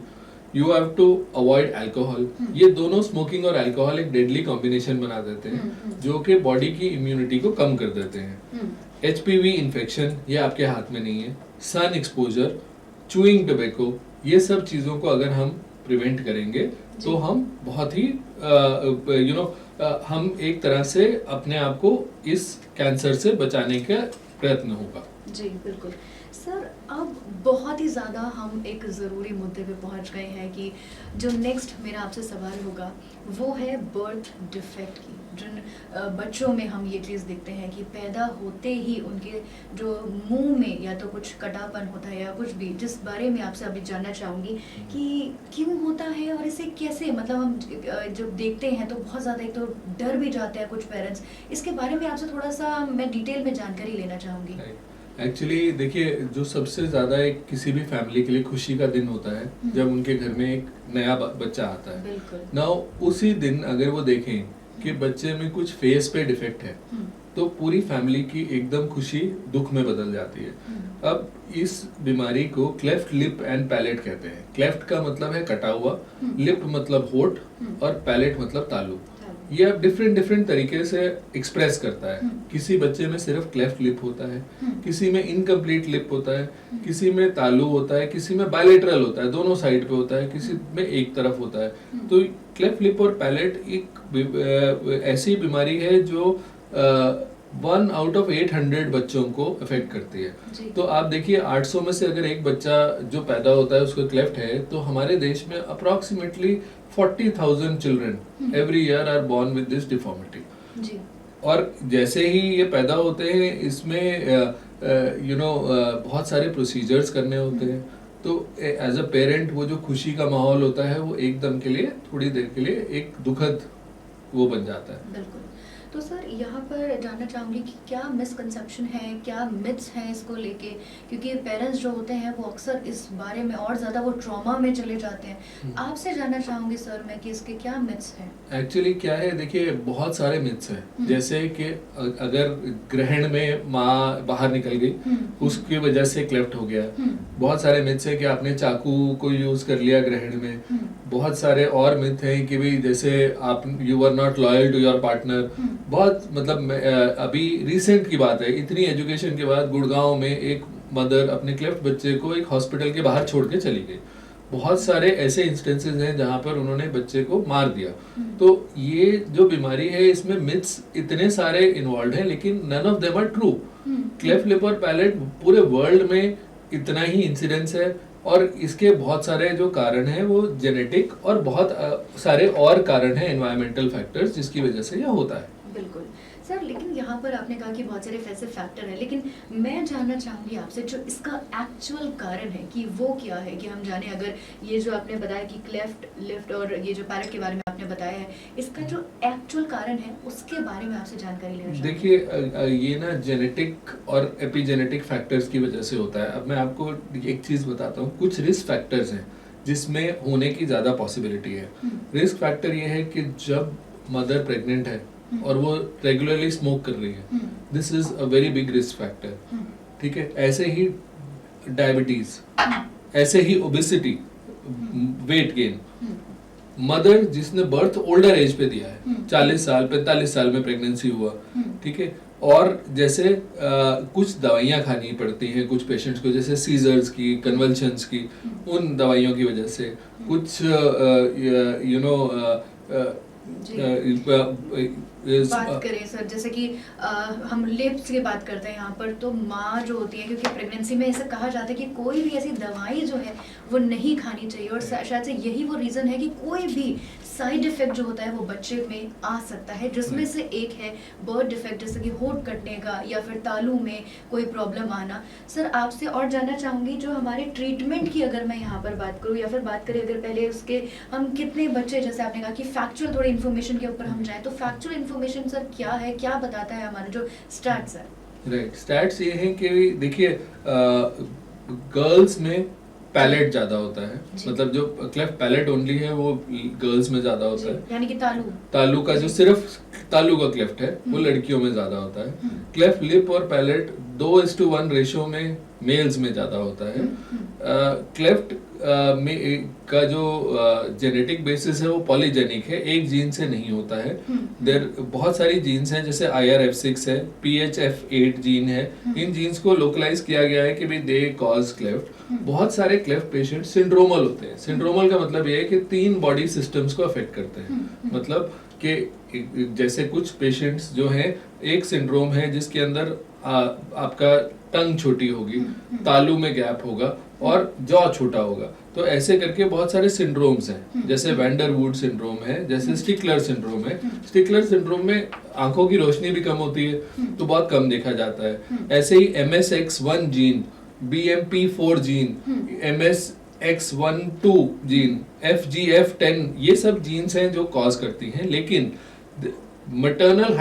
You have to avoid alcohol. ये दोनों, स्मोकिंग और अल्कोहल, एक डेडली कॉम्बिनेशन बना देते हैं जो कि बॉडी की इम्यूनिटी को कम कर देते हैं। HPV इन्फेक्शन, ये आपके हाथ में नहीं है। सन एक्सपोजर, चूइंग टोबैको, ये सब चीज़ों को अगर हम प्रिवेंट करेंगे तो हम बहुत ही हम एक तरह से अपने आप को इस कैंसर से बचाने का प्रयत्न होगा। जी बिल्कुल। सर अब बहुत ही ज़्यादा हम एक ज़रूरी मुद्दे पे पहुंच गए हैं कि जो नेक्स्ट मेरा आपसे सवाल होगा वो है बर्थ डिफेक्ट की। जिन बच्चों में हम ये चीज़ देखते हैं कि पैदा होते ही उनके जो मुंह में या तो कुछ कटापन होता है या कुछ भी, जिस बारे में आपसे अभी जानना चाहूँगी कि क्यों होता है और इसे कैसे, मतलब हम जब देखते हैं तो बहुत ज़्यादा एक तो डर भी जाते हैं कुछ पेरेंट्स। इसके बारे में आपसे थोड़ा सा मैं डिटेल में जानकारी लेना चाहूँगी। एक्चुअली देखिए, जो सबसे ज़्यादा एक किसी भी फैमिली के लिए खुशी का दिन होता है जब उनके घर में एक नया बच्चा आता है। बिल्कुल। नाउ उसी दिन अगर वो देखें कि बच्चे में कुछ फेस पे डिफेक्ट है तो पूरी फैमिली की एकदम खुशी दुख में बदल जाती है। अब इस बीमारी को क्लेफ्ट लिप एंड पैलेट कहते हैं। क्लेफ्ट का मतलब है कटा हुआ, लिप मतलब होठ और पैलेट मतलब तालू। ये अब डिफरेंट तरीके से एक्सप्रेस करता है। किसी बच्चे में सिर्फ क्लेफ्ट लिप होता है, किसी में इनकम्प्लीट लिप होता है, किसी में तालू होता है, किसी में बायलेटरल होता है, दोनों साइड पे होता है, किसी में एक तरफ होता है। तो क्लेफ्ट लिप और पैलेट एक ऐसी बीमारी है जो 1 आउट ऑफ 800 बच्चों को अफेक्ट करती है। तो आप देखिए 800 में से अगर एक बच्चा जो पैदा होता है उसको क्लेफ्ट है, तो हमारे देश में approximately 40,000 children every year are born with this deformity. और जैसे ही ये पैदा होते हैं इसमें बहुत सारे प्रोसीजर्स करने होते हैं। तो एज अ पेरेंट वो जो खुशी का माहौल होता है वो एकदम के लिए, थोड़ी देर के लिए एक दुखद वो बन जाता है। बिल्कुल। तो सर यहाँ पर जानना चाहूँगी कि क्या मिसकंसेप्शन है, क्या मिथ्स हैं इसको लेके, क्योंकि पेरेंट्स जो होते हैं वो अक्सर इस बारे में और ज़्यादा वो ट्रॉमा में चले जाते हैं। आपसे जानना चाहूँगी सर मैं कि इसके क्या मिथ्स हैं। एक्चुअली क्या है, देखिए बहुत सारे मिथ्स हैं। जैसे कि अगर ग्रहण में माँ बाहर निकल गई उसकी वजह से क्लेफ्ट हो गया। बहुत सारे मिथ्स हैं कि आपने चाकू को यूज कर लिया ग्रहण में। बहुत सारे और मिथ हैं कि भाई जैसे आप you are not loyal to your partner. बहुत मतलब अभी रिसेंट की बात है, इतनी एजुकेशन के बाद गुड़गांव में एक मदर अपने क्लेफ्ट बच्चे को एक हॉस्पिटल के बाहर छोड़ के चली गई। बहुत सारे ऐसे इंस्टेंसेस हैं जहां पर उन्होंने बच्चे को मार दिया। तो ये जो बीमारी है इसमें मिथ्स इतने सारे इन्वॉल्व हैं, लेकिन none of them are true. Cleft lip और पैलेट पूरे वर्ल्ड में इतना ही इंसिडेंस है और इसके बहुत सारे जो कारण हैं वो जेनेटिक और बहुत सारे और कारण हैं, एनवायरमेंटल फैक्टर्स, जिसकी वजह से यह होता है। बिल्कुल सर, लेकिन यहाँ पर आपने कहा कि बहुत सारे ऐसे फैक्टर हैं, लेकिन मैं जानना चाहूँगी आपसे जो इसका एक्चुअल कारण है कि वो क्या है, कि हम जाने। अगर ये जो आपने बताया कि क्लेफ्ट लिफ्ट और ये जो पैलेट के बारे में आपने बताया है, इसका जो एक्चुअल कारण है उसके बारे में आपसे जानकारी लेना चाहूँगी। देखिए ये ना जेनेटिक और एपिजेनेटिक फैक्टर्स की वजह से होता है। अब मैं आपको एक चीज़ बताता हूँ, कुछ रिस्क फैक्टर्स हैं जिसमें होने की ज़्यादा पॉसिबिलिटी है। रिस्क फैक्टर ये है कि जब मदर प्रेग्नेंट है और वो रेगुलरली स्मोक कर रही है, this is a very big risk factor. ठीक है, ऐसे ही डायबिटीज, ऐसे ही ओबेसिटी, वेट गेन। मदर जिसने बर्थ ओल्डर एज पे दिया है, 40 साल 45 साल में प्रेगनेंसी हुआ, ठीक है, और जैसे कुछ दवाइयाँ खानी पड़ती हैं कुछ पेशेंट्स को, जैसे सीजर्स की, कन्वल्शंस की, उन दवाइयों की वजह से कुछ बात करें सर, जैसे कि हम लिप्स की बात करते हैं यहाँ पर, तो माँ जो होती है, क्योंकि प्रेगनेंसी में ऐसा कहा जाता है कि कोई भी ऐसी दवाई जो है वो नहीं खानी चाहिए, और शायद से यही वो रीज़न है कि कोई भी साइड इफेक्ट जो होता है वो बच्चे में आ सकता है, जिसमें से एक है बर्थ डिफेक्ट, जैसे कि होठ कटने का या फिर तालू में कोई प्रॉब्लम आना। सर आपसे और जानना चाहूँगी, जो हमारे ट्रीटमेंट की अगर मैं यहाँ पर बात करूँ या फिर बात करें अगर पहले उसके हम कितने बच्चे, जैसे आपने कहा कि फैक्चुअल थोड़ी इन्फॉर्मेशन के ऊपर हम जाएँ, तो फैक्चुअल इन्फॉर्मेशन सर क्या है, क्या बताता है हमारा जो स्टैट्स है? राइट, स्टैट्स ये हैं कि देखिए गर्ल्स में पैलेट ज्यादा होता है, मतलब जो क्लेफ्ट पैलेट ओनली है वो गर्ल्स में ज्यादा होता है, यानी कि तालू का जो सिर्फ तालू का क्लेफ्ट है वो लड़कियों में ज्यादा होता है। क्लेफ्ट लिप और पैलेट 2:1 रेशो में मेल्स में ज्यादा होता है। क्लेफ्ट में का जो जेनेटिक बेसिस है वो पॉलीजेनिक है, एक जीन से नहीं होता है। देयर बहुत सारी जीन्स हैं, जैसे IRF6 है, PHF8 जीन है। इन जीन्स को लोकलाइज किया गया है कि भाई दे कॉज क्लेफ्ट। बहुत सारे क्लेफ्ट पेशेंट सिंड्रोमल होते हैं। सिंड्रोमल का मतलब ये है कि 3 बॉडी सिस्टम्स को अफेक्ट करते हैं। मतलब कि जैसे कुछ पेशेंट्स जो हैं, एक सिंड्रोम है जिसके अंदर आपका टंग छोटी होगी, तालू में गैप होगा, और जॉ छोटा होगा। तो ऐसे करके बहुत सारे सिंड्रोम्स हैं, जैसे वैंडरवुड सिंड्रोम है, जैसे स्टिकलर सिंड्रोम है। स्टिकलर सिंड्रोम में आंखों की रोशनी भी कम होती है, तो बहुत कम देखा जाता है। ऐसे ही MSX1 gene, BMP4 gene, MSX12 gene, FGF10, ये सब जीन्स हैं जो कॉज करती हैं। लेकिन मटर्नल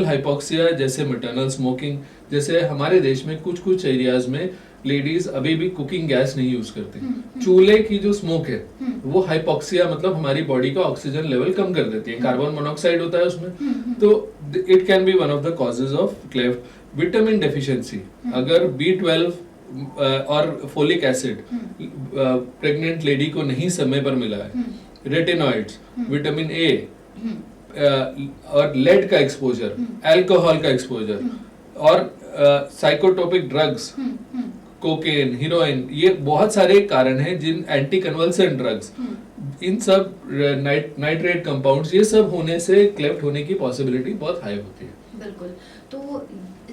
हाइपोक्सिया जैसे मटर्नल स्मोकिंग, जैसे हमारे देश में कुछ कुछ एरियाज में लेडीज अभी भी कुकिंग गैस नहीं यूज करती। चूल्हे की जो स्मोक है वो हाइपोक्सिया मतलब हमारी बॉडी का ऑक्सीजन लेवल कम कर देती है, कार्बन मोनोऑक्साइड होता है उसमें, तो it can be one of the causes of cleft. Vitamin deficiency, अगर B12 और फोलिक एसिड प्रेग्नेंट लेडी को नहीं समय पर मिला है, रेटिनॉइड्स, विटामिन ए और लेड का एक्सपोजर, अल्कोहल का एक्सपोजर और साइकोट्रोपिक ड्रग्स, कोकेन, हीरोइन, ये बहुत सारे कारण हैं जिन एंटी कन्वल्सेंट ड्रग्स, इन सब नाइट्रेट कंपाउंड्स, ये सब होने से क्लेफ्ट होने की पॉसिबिलिटी बहुत हाई होती है। बिल्कुल। तो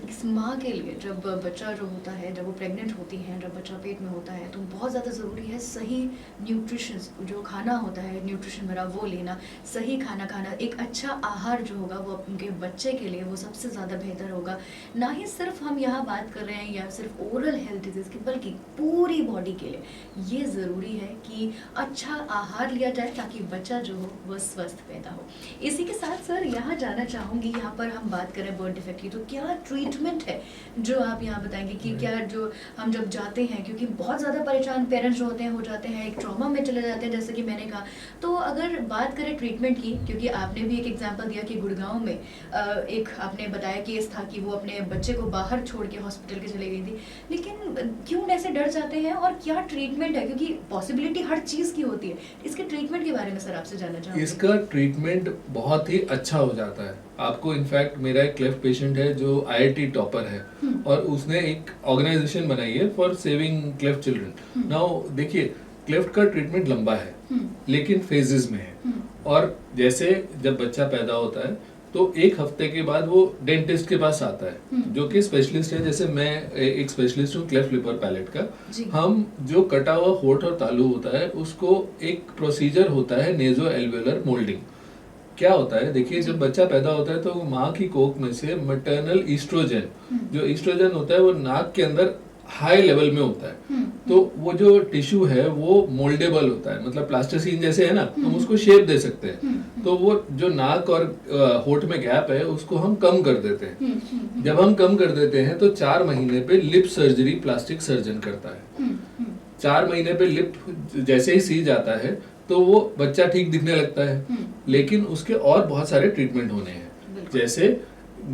इस माँ के लिए जब बच्चा जो होता है, जब वो प्रेग्नेंट होती है, जब बच्चा पेट में होता है, तो बहुत ज़्यादा ज़रूरी है सही न्यूट्रिशन, जो खाना होता है न्यूट्रिशन मेरा वो लेना, सही खाना खाना, एक अच्छा आहार जो होगा वो उनके बच्चे के लिए वो सबसे ज़्यादा बेहतर होगा। ना ही सिर्फ हम यहाँ बात कर रहे हैं या सिर्फ ओरल हेल्थ डिजीज़ की, बल्कि पूरी बॉडी के लिए ये ज़रूरी है कि अच्छा आहार लिया जाए ताकि बच्चा जो हो वह स्वस्थ पैदा हो। इसी के साथ सर यहाँ जाना चाहूँगी, यहाँ पर हम बात करें बर्थ डिफेक्ट की, तो क्या ट्रीटमेंट है जो आप यहाँ बताएंगे कि क्या जो हम जब जाते हैं, क्योंकि बहुत ज़्यादा परेशान पेरेंट्स जो होते हैं हो जाते हैं, एक ट्रॉमा में चले जाते हैं जैसे कि मैंने कहा। तो अगर बात करें ट्रीटमेंट की, क्योंकि आपने भी एक एग्जांपल दिया कि गुड़गांव में एक आपने बताया केस था कि वो अपने बच्चे को बाहर छोड़ के हॉस्पिटल के चले गई थी, लेकिन क्यों ऐसे डर जाते हैं और क्या ट्रीटमेंट है, क्योंकि पॉसिबिलिटी हर चीज़ की होती है। इसके ट्रीटमेंट के बारे में सर आपसे जानना चाहूँगी। इसका ट्रीटमेंट बहुत ही अच्छा हो जाता है आपको। इनफैक्ट मेरा एक क्लेफ्ट पेशेंट है जो IIT टॉपर है और उसने एक ऑर्गेनाइजेशन बनाई है for saving cleft children. Now देखिए, क्लेफ्ट का ट्रीटमेंट लंबा है लेकिन फेजेस में है, और जैसे जब बच्चा पैदा होता है तो एक हफ्ते के बाद वो डेंटिस्ट के पास आता है जो कि स्पेशलिस्ट है। जैसे मैं एक स्पेशलिस्ट हूँ क्लेफ्ट लिपर पैलेट का। हम जो कटा हुआ होठ और तालू होता है उसको एक प्रोसीजर होता है नेजो एल्वेलर मोल्डिंग। क्या होता है, देखिए जब बच्चा पैदा होता है तो माँ की कोख में से मैटरनल ईस्ट्रोजन, जो ईस्ट्रोजन होता है वो नाक के अंदर हाई लेवल में होता है, तो वो जो टिश्यू है वो मोल्डेबल होता है, मतलब प्लास्टिसिन जैसे है ना, हम उसको शेप दे सकते हैं। तो वो जो नाक और होठ में गैप है उसको हम कम कर देते हैं। जब हम कम कर देते हैं तो 4 महीने पे लिप सर्जरी प्लास्टिक सर्जन करता है। 4 महीने पे लिप जैसे ही सी जाता है तो वो बच्चा ठीक दिखने लगता है, लेकिन उसके और बहुत सारे ट्रीटमेंट होने हैं। जैसे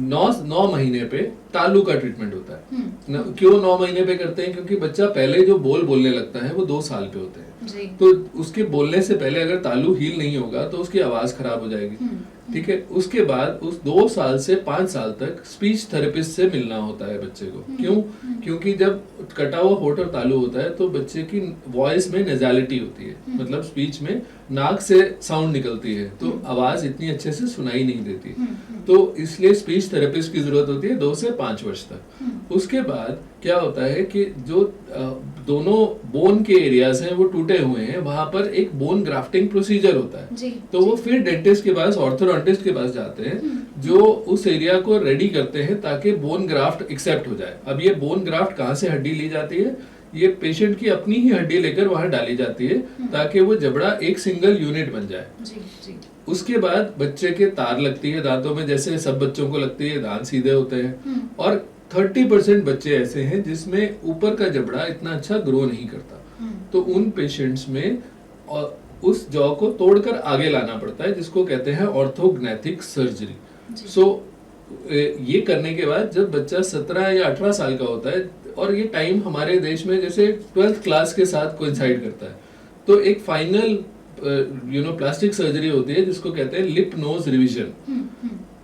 9 महीने पे तालू का ट्रीटमेंट होता है। क्यों 9 महीने पे करते हैं, क्योंकि बच्चा पहले जो बोलने लगता है वो 2 साल पे होते हैं, तो उसके बोलने से पहले अगर तालू हील नहीं होगा तो उसकी आवाज खराब हो जाएगी। ठीक है, उसके बाद उस 2 साल से 5 साल तक स्पीच थेरेपिस्ट से मिलना होता है बच्चे को। क्यों? क्योंकि जब कटा हुआ होठ और तालू होता है तो बच्चे की वॉइस में नेजालिटी होती है, मतलब स्पीच में नाक से साउंड निकलती है, तो आवाज इतनी अच्छे से सुनाई नहीं देती। तो इसलिए स्पीच थेरेपिस्ट की जरूरत होती है 2 से 5 वर्ष तक। उसके बाद क्या होता है कि जो दोनों बोन के एरियाज हैं वो टूटे हुए हैं, वहां पर एक बोन ग्राफ्टिंग प्रोसीजर होता है। तो वो फिर डेंटिस्ट के पास, ऑर्थोडोंटिस्ट के पास जाते हैं जो उस एरिया को रेडी करते हैं ताकि बोन ग्राफ्ट एक्सेप्ट हो जाए। अब ये बोन ग्राफ्ट कहाँ से हड्डी ली जाती है, ये पेशेंट की अपनी ही हड्डी लेकर वहां डाली जाती है ताकि वो जबड़ा एक सिंगल यूनिट बन जाए। उसके बाद बच्चे के तार लगती है दांतों में, जैसे सब बच्चों को लगती है, दांत सीधे होते हैं। और 30% बच्चे ऐसे हैं जिसमें ऊपर का जबड़ा इतना अच्छा ग्रो नहीं करता, तो उन पेशेंट्स में उस जॉ को तोड़कर आगे लाना पड़ता है, जिसको कहते हैं ऑर्थोग्नेथिक सर्जरी। सो ये करने के बाद जब बच्चा 17 या 18 साल का होता है, और ये टाइम हमारे देश में जैसे 12th क्लास के साथ कोइंसाइड करता है, तो एक फाइनल प्लास्टिक सर्जरी होती है जिसको कहते हैं लिप नोज रिवीजन,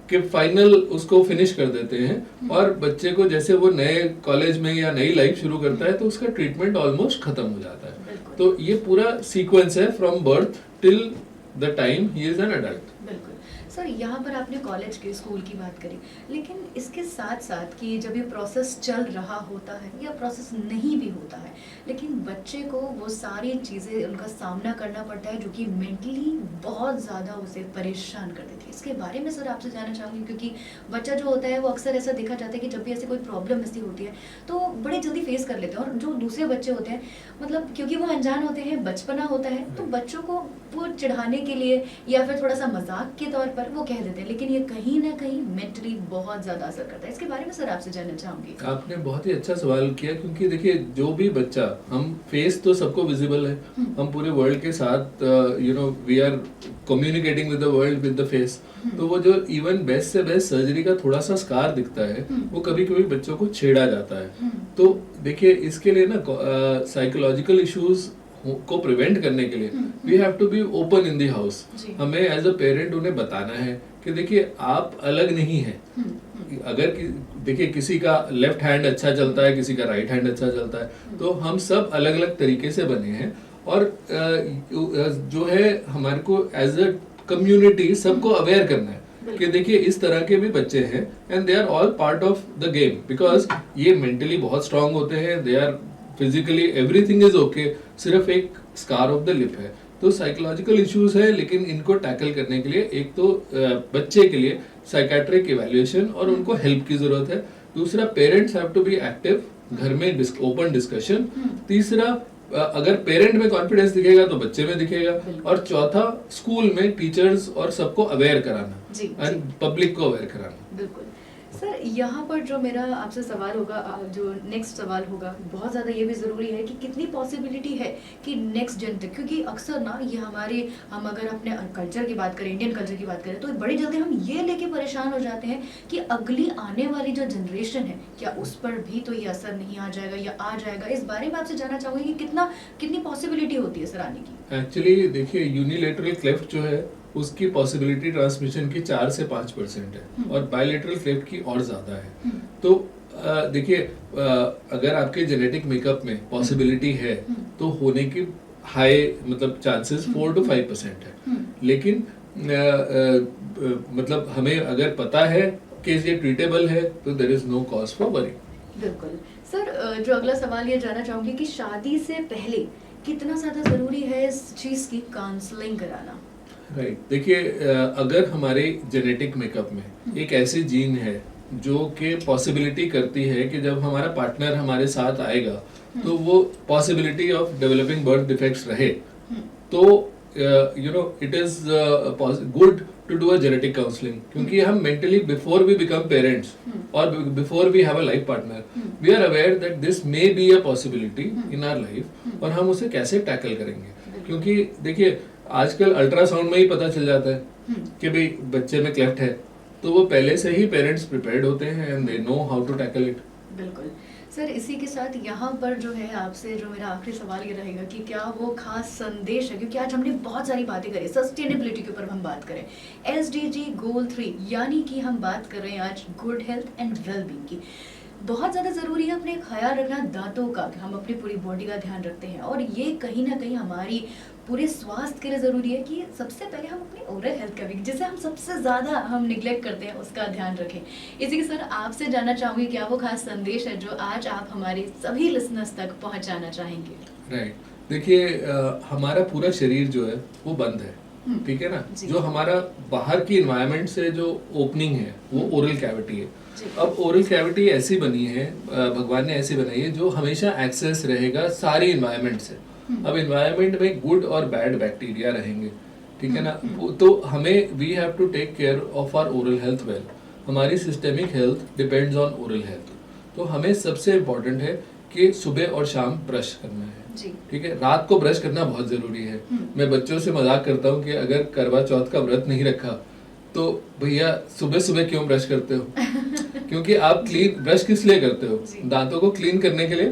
कि फाइनल उसको फिनिश कर देते हैं। और बच्चे को जैसे वो नए कॉलेज में या नई लाइफ शुरू करता है तो उसका ट्रीटमेंट ऑलमोस्ट खत्म हो जाता है। तो ये पूरा सीक्वेंस है from birth till the time he is an adult. बिल्कुल सर यहाँ पर आपने कॉलेज की स्कूल की बात करी, लेकिन इसके साथ साथ कि जब ये प्रोसेस चल रहा होता है या प्रोसेस नहीं भी होता है, लेकिन बच्चे को वो सारी चीज़ें उनका सामना करना पड़ता है जो कि मेंटली बहुत ज़्यादा उसे परेशान कर देती है। इसके बारे में सर आपसे जानना चाहूँगी, क्योंकि बच्चा जो होता है वो अक्सर ऐसा देखा जाता है कि जब भी ऐसी कोई प्रॉब्लम ऐसी होती है तो बड़े जल्दी फेस कर लेते हैं, और जो दूसरे बच्चे होते हैं मतलब क्योंकि वो अनजान होते हैं, बचपना होता है, तो बच्चों को वो चिढ़ाने के लिए या फिर थोड़ा सा मजाक के तौर पर वो कह देते हैं, लेकिन ये कहीं ना कहीं मेंटली बहुत ज्यादा असर करता है। इसके बारे में सर आपसे जानना चाहूंगी। आपने बहुत ही अच्छा सवाल किया, क्योंकि देखिए जो भी बच्चा, हम फेस तो सबको विजिबल है, हम पूरे वर्ल्ड के साथ we are communicating with the world with the face, तो वो जो इवन बेस्ट से बेस्ट सर्जरी का थोड़ा सा स्कार दिखता है वो कभी कभी बच्चों को छेड़ा जाता है। तो देखिए इसके लिए ना साइकोलॉजिकल इश्यूज को प्रिवेंट करने के लिए we have to be open in the house. हमें एज अ पेरेंट उन्हें बताना है कि देखिए आप अलग नहीं हैं। अगर देखिए किसी का लेफ्ट हैंड अच्छा चलता है, किसी का राइट हैंड अच्छा चलता है, तो हम सब अलग अलग तरीके से बने हैं, और जो है हमारे को एज अ कम्युनिटी सबको अवेयर करना है कि देखिए इस तरह के भी बच्चे हैं and they are all part of the game, because ये मेंटली बहुत स्ट्रांग होते हैं, they are physically everything is okay, सिर्फ एक स्कार ऑफ द लिप है। तो साइकोलॉजिकल इश्यूज है, लेकिन इनको टैकल करने के लिए एक तो बच्चे के लिए साइकेट्रिक इवैल्यूएशन और उनको हेल्प की जरूरत है। दूसरा, parents have to be active, घर में ओपन डिस्कशन। तीसरा, अगर पेरेंट में कॉन्फिडेंस दिखेगा तो बच्चे में दिखेगा। और चौथा, स्कूल में टीचर्स और सबको अवेयर कराना एंड पब्लिक को अवेयर कराना। बिल्कुल सर, यहाँ पर जो मेरा आपसे सवाल होगा, जो नेक्स्ट सवाल होगा, बहुत ज़्यादा ये भी ज़रूरी है कि कितनी पॉसिबिलिटी है कि नेक्स्ट जन तक, क्योंकि अक्सर ना ये हम अगर अपने कल्चर की बात करें, इंडियन कल्चर की बात करें, तो बड़ी जल्दी हम ये लेके परेशान हो जाते हैं कि अगली आने वाली जो जनरेशन है क्या उस पर भी तो ये असर नहीं आ जाएगा या आ जाएगा। इस बारे में आपसे जानना चाहूँगी कि कितनी पॉसिबिलिटी होती है सर आने की। एक्चुअली देखिए यूनिलेटरल क्लेफ्ट जो है उसकी पॉसिबिलिटी ट्रांसमिशन की 4 से 5% है, और बायलेटरल क्लेफ्ट की और ज्यादा है। तो देखिए अगर आपके जेनेटिक मेकअप में पॉसिबिलिटी है तो होने की हाई मतलब चांसेस 4 to 5% है, लेकिन मतलब हमें अगर पता है कि ये ट्रीटेबल है तो there is no cause for worry. बिल्कुल सर, जो अगला सवाल ये जानना चाहूंगी कि शादी से पहले कितना ज्यादा जरूरी है इस चीज की काउंसलिंग कराना। राइट, देखिए अगर हमारे जेनेटिक मेकअप में एक ऐसी जीन है जो कि पॉसिबिलिटी करती है कि जब हमारा पार्टनर हमारे साथ आएगा तो वो possibility of developing birth defects रहे, तो it is good to do a genetic counselling, क्योंकि हम mentally before we become parents और before we have a life partner we are aware that this may be a possibility in our life, और हम उसे कैसे टैकल करेंगे। क्योंकि देखिए आजकल अल्ट्रासाउंड में ही पता चल जाता है कि भाई बच्चे में क्लेफ्ट है, तो वो पहले से ही पेरेंट्स प्रिपेयर्ड होते हैं and they know how to tackle it. बिल्कुल सर, इसी के साथ यहाँ पर जो है आपसे जो मेरा आखिरी सवाल ये रहेगा कि क्या वो खास संदेश है, क्योंकि आज हमने बहुत सारी बातें करी, सस्टेनेबिलिटी के ऊपर हम बात करें, SDG गोल 3 यानी कि हम बात कर रहे हैं आज गुड हेल्थ एंड वेलबींग की। बहुत ज़्यादा ज़रूरी है अपने ख्याल रखना दांतों का, हम अपनी पूरी बॉडी का ध्यान रखते हैं, और ये कहीं ना कहीं हमारी पूरे स्वास्थ्य के लिए ज़रूरी है कि सबसे पहले हम अपनी ओरल हेल्थ का भी, जिसे हम सबसे ज़्यादा हम निग्लेक्ट करते हैं, उसका ध्यान रखें। इसी के सर आपसे जानना चाहूँगी क्या वो खास संदेश है जो आज आप हमारे सभी लिसनर्स तक पहुँचाना चाहेंगे। राइट, देखिए हमारा पूरा शरीर जो है वो बंद है, ठीक है ना। जो हमारा बाहर की एनवायरनमेंट से जो ओपनिंग है वो ओरल कैविटी है। अब ओरल कैविटी ऐसी बनी है, भगवान ने ऐसी बनाई है जो हमेशा एक्सेस रहेगा सारी एनवायरनमेंट से। अब एनवायरनमेंट में गुड और बैड बैक्टीरिया रहेंगे, ठीक है ना। तो हमें we have to take care of our oral health well. हमारी systemic health depends on oral health. तो हमें सबसे इम्पोर्टेंट है कि सुबह और शाम ब्रश करना है, ठीक है। रात को ब्रश करना बहुत जरूरी है। मैं बच्चों से मजाक करता हूँ कि अगर करवा चौथ का व्रत नहीं रखा तो भैया सुबह सुबह क्यों ब्रश करते हो क्योंकि आप क्लीन ब्रश किस लिए करते हो, दांतों को क्लीन करने के लिए।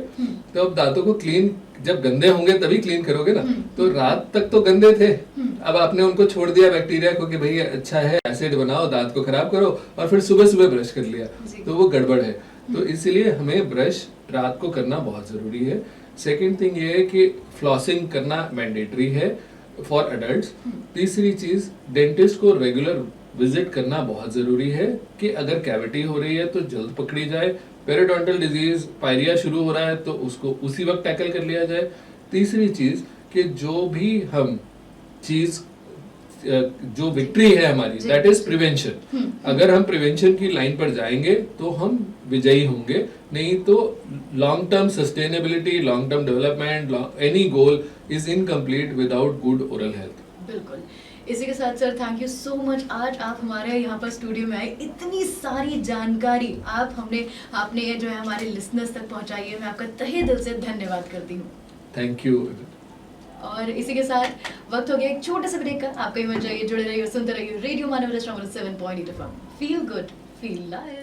तो अब दांतों को क्लीन जब गंदे होंगे तभी क्लीन करोगे ना। तो रात तक तो गंदे थे, अब आपने उनको छोड़ दिया बैक्टीरिया को कि भैया अच्छा है एसिड बनाओ दांत को खराब करो, और फिर सुबह सुबह ब्रश कर लिया, तो वो गड़बड़ है। तो इसलिए हमें ब्रश रात को करना बहुत जरूरी है। सेकेंड थिंग ये है कि फ्लॉसिंग करना मैंडेटरी है फॉर अडल्ट्स। तीसरी चीज, डेंटिस्ट को रेगुलर विजिट करना बहुत ज़रूरी है कि अगर कैविटी हो रही है तो जल्द पकड़ी जाए, पेरिडोंटल डिजीज पायरिया शुरू हो रहा है तो उसको उसी वक्त टैकल कर लिया जाए। तीसरी चीज़ कि जो भी हम चीज़ जो विक्ट्री है हमारी, दैट इज प्रिवेंशन। अगर हम प्रिवेंशन की लाइन पर जाएंगे तो हम विजयी होंगे, नहीं तो long term sustainability, long term development, any goal is incomplete without good oral health. बिल्कुल। इसी के साथ sir thank you so much, आज आप हमारे यहाँ पर स्टूडियो में आए, इतनी सारी जानकारी आपने जो है हमारे लिसनर्स तक पहुँचाई है। मैं आपका तहे दिल से धन्यवाद करती हूँ। Thank you. और इसी के साथ वक्त हो गया एक छोटे से ब्रेक का। आप कहीं मत जाइए, जुड़े रहिए, सुनते रहिए रेडियो मानव 7.8 FM। Feel good, feel live.